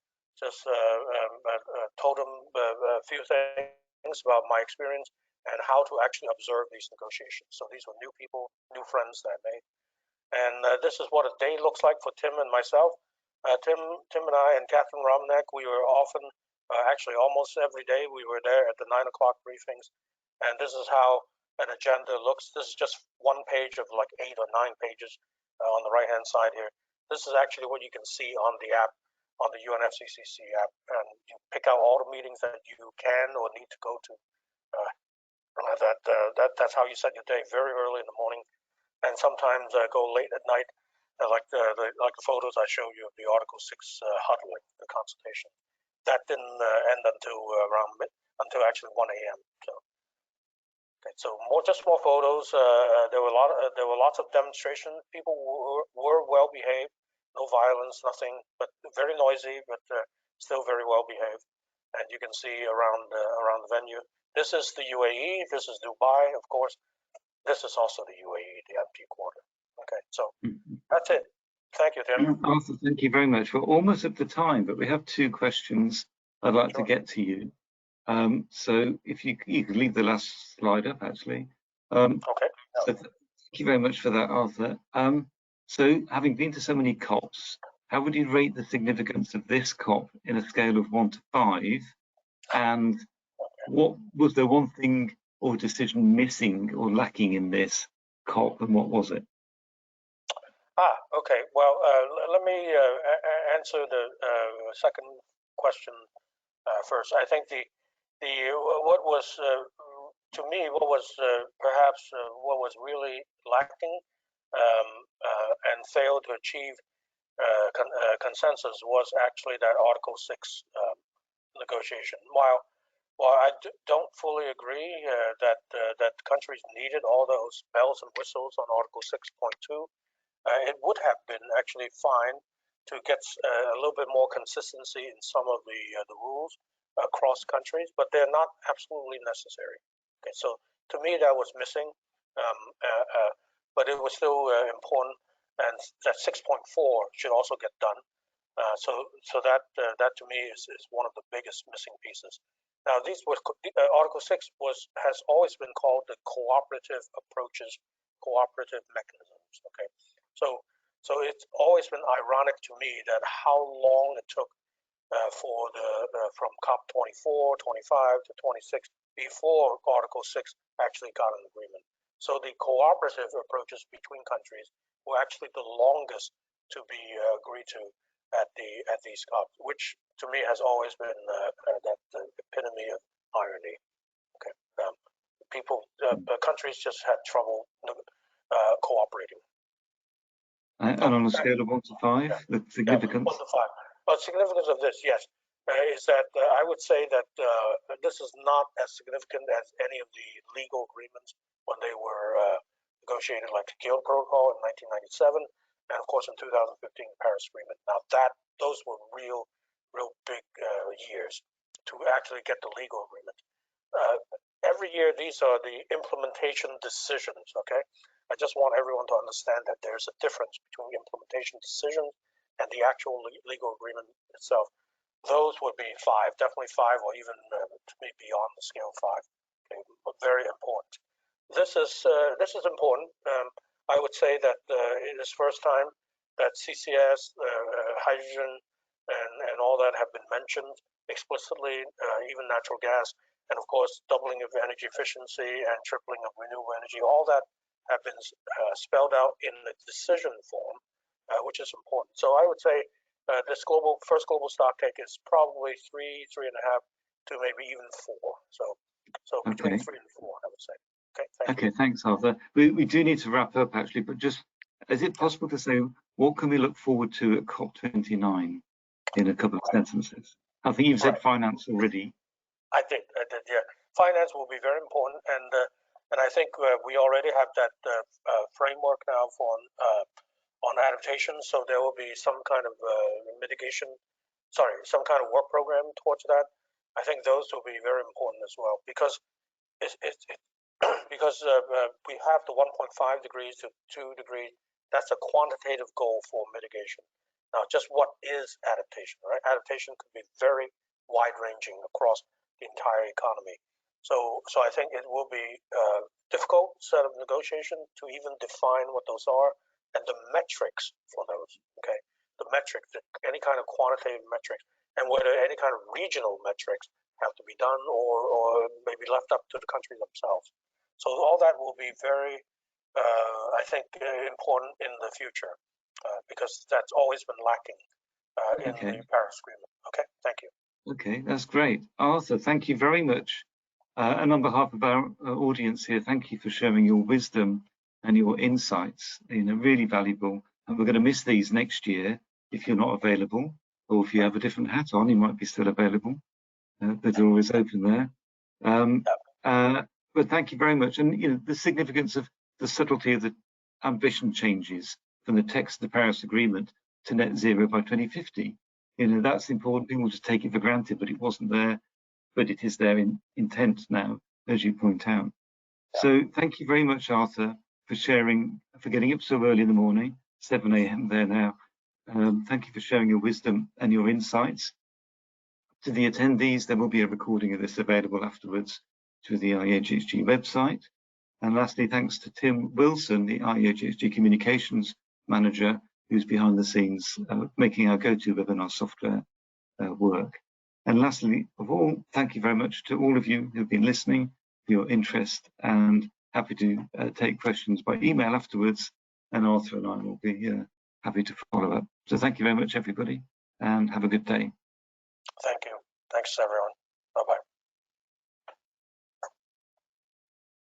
told them a few things about my experience and how to actually observe these negotiations. So these were new people, new friends that I made. And this is what a day looks like for Tim and myself. Tim and I and Catherine Romnack, we were often, actually almost every day, we were there at the 9 o'clock briefings. And this is how an agenda looks. This is just one page of like 8 or 9 pages on the right-hand side here. This is actually what you can see on the app, on the UNFCCC app. And you pick out all the meetings that you can or need to go to. That's how you set your day, very early in the morning. And sometimes go late at night, like the photos I showed you of the Article 6 huddling, the consultation. That didn't end until actually 1 a.m. So just more photos. There were lots of demonstrations. People were well behaved, no violence, nothing, but very noisy, but still very well behaved. And you can see around the venue. This is the UAE. This is Dubai, of course. This is also the UAE, the MP quarter. Okay, so that's it. Thank you, Tim. Arthur, thank you very much. We're almost at the time, but we have 2 questions I'd like to get to you. So if you could leave the last slide up, actually. Okay. So thank you very much for that, Arthur. So having been to so many COPs, how would you rate the significance of this COP in a scale of 1 to 5? And what was the one thing or decision missing or lacking in this COP, and what was it? Okay. Well, let me answer the second question first. I think what was to me perhaps what was really lacking and failed to achieve consensus was actually that Article 6 negotiation. While I don't fully agree that countries needed all those bells and whistles on Article 6.2, it would have been actually fine to get a little bit more consistency in some of the rules across countries, but they're not absolutely necessary. Okay, so to me that was missing, but it was still important, and that 6.4 should also get done. So that to me is one of the biggest missing pieces. Now, Article 6 has always been called the cooperative approaches, cooperative mechanisms. Okay, so it's always been ironic to me that how long it took for from COP24, 25 to 26 before Article 6 actually got an agreement. So the cooperative approaches between countries were actually the longest to be agreed to at these COPs, which to me has always been that epitome of irony. Okay, countries just had trouble cooperating. And on a scale of 1 to 5, yeah, the significance? 1 to 5. Well, the significance of this, yes, is that I would say that this is not as significant as any of the legal agreements when they were negotiated, like the Kyoto Protocol in 1997, and of course in 2015 the Paris Agreement. Now those were real big years to actually get the legal agreement. Every year these are the implementation decisions. Okay, I just want everyone to understand that there's a difference between implementation decisions and the actual legal agreement itself. Those would be 5, definitely 5, or even to me beyond the scale of 5. Okay, but very important. This is important. I would say that it is first time that CCS, hydrogen, and all that have been mentioned explicitly, even natural gas, and of course doubling of energy efficiency and tripling of renewable energy. All that have been spelled out in the decision form, which is important. So I would say this first global stocktake is probably 3, 3.5 to maybe even 4. So between 3 and 4, I would say. Okay, thanks, Arthur. We do need to wrap up actually, but just is it possible to say what can we look forward to at COP29 in a couple of sentences? I think you've said finance already. I did, yeah. Finance will be very important, and I think we already have that framework now for on adaptation. So there will be some kind of some kind of work program towards that. I think those will be very important as well, because because we have the 1.5 degrees to 2 degrees. That's a quantitative goal for mitigation. Now, just what is adaptation, right? Adaptation could be very wide-ranging across the entire economy. So I think it will be a difficult set of negotiation to even define what those are and the metrics for those. Okay, the metrics, any kind of quantitative metrics, and whether any kind of regional metrics have to be done or maybe left up to the countries themselves. So all that will be very, I think, important in the future because that's always been lacking in the Paris Agreement. Okay, thank you. Okay, that's great. Arthur, thank you very much. And on behalf of our audience here, thank you for sharing your wisdom and your insights. Really valuable. And we're going to miss these next year if you're not available, or if you have a different hat on, you might be still available. But they're always open there. But thank you very much. And the significance of the subtlety of the ambition changes from the text of the Paris Agreement to net zero by 2050. That's important. People just take it for granted, but it wasn't there. But it is there in intent now, as you point out. So thank you very much, Arthur, for sharing, for getting up so early in the morning, 7 a.m. there now. Thank you for sharing your wisdom and your insights. To the attendees, there will be a recording of this available afterwards through the IEAGHG website. And lastly, thanks to Tim Wilson, the IEAGHG Communications Manager, who's behind the scenes making our GoToWebinar software work. And lastly of all, thank you very much to all of you who've been listening your interest, and happy to take questions by email afterwards, and Arthur and I will be happy to follow up. So thank you very much, everybody, and have a good day. Thank you. Thanks, everyone. Bye-bye.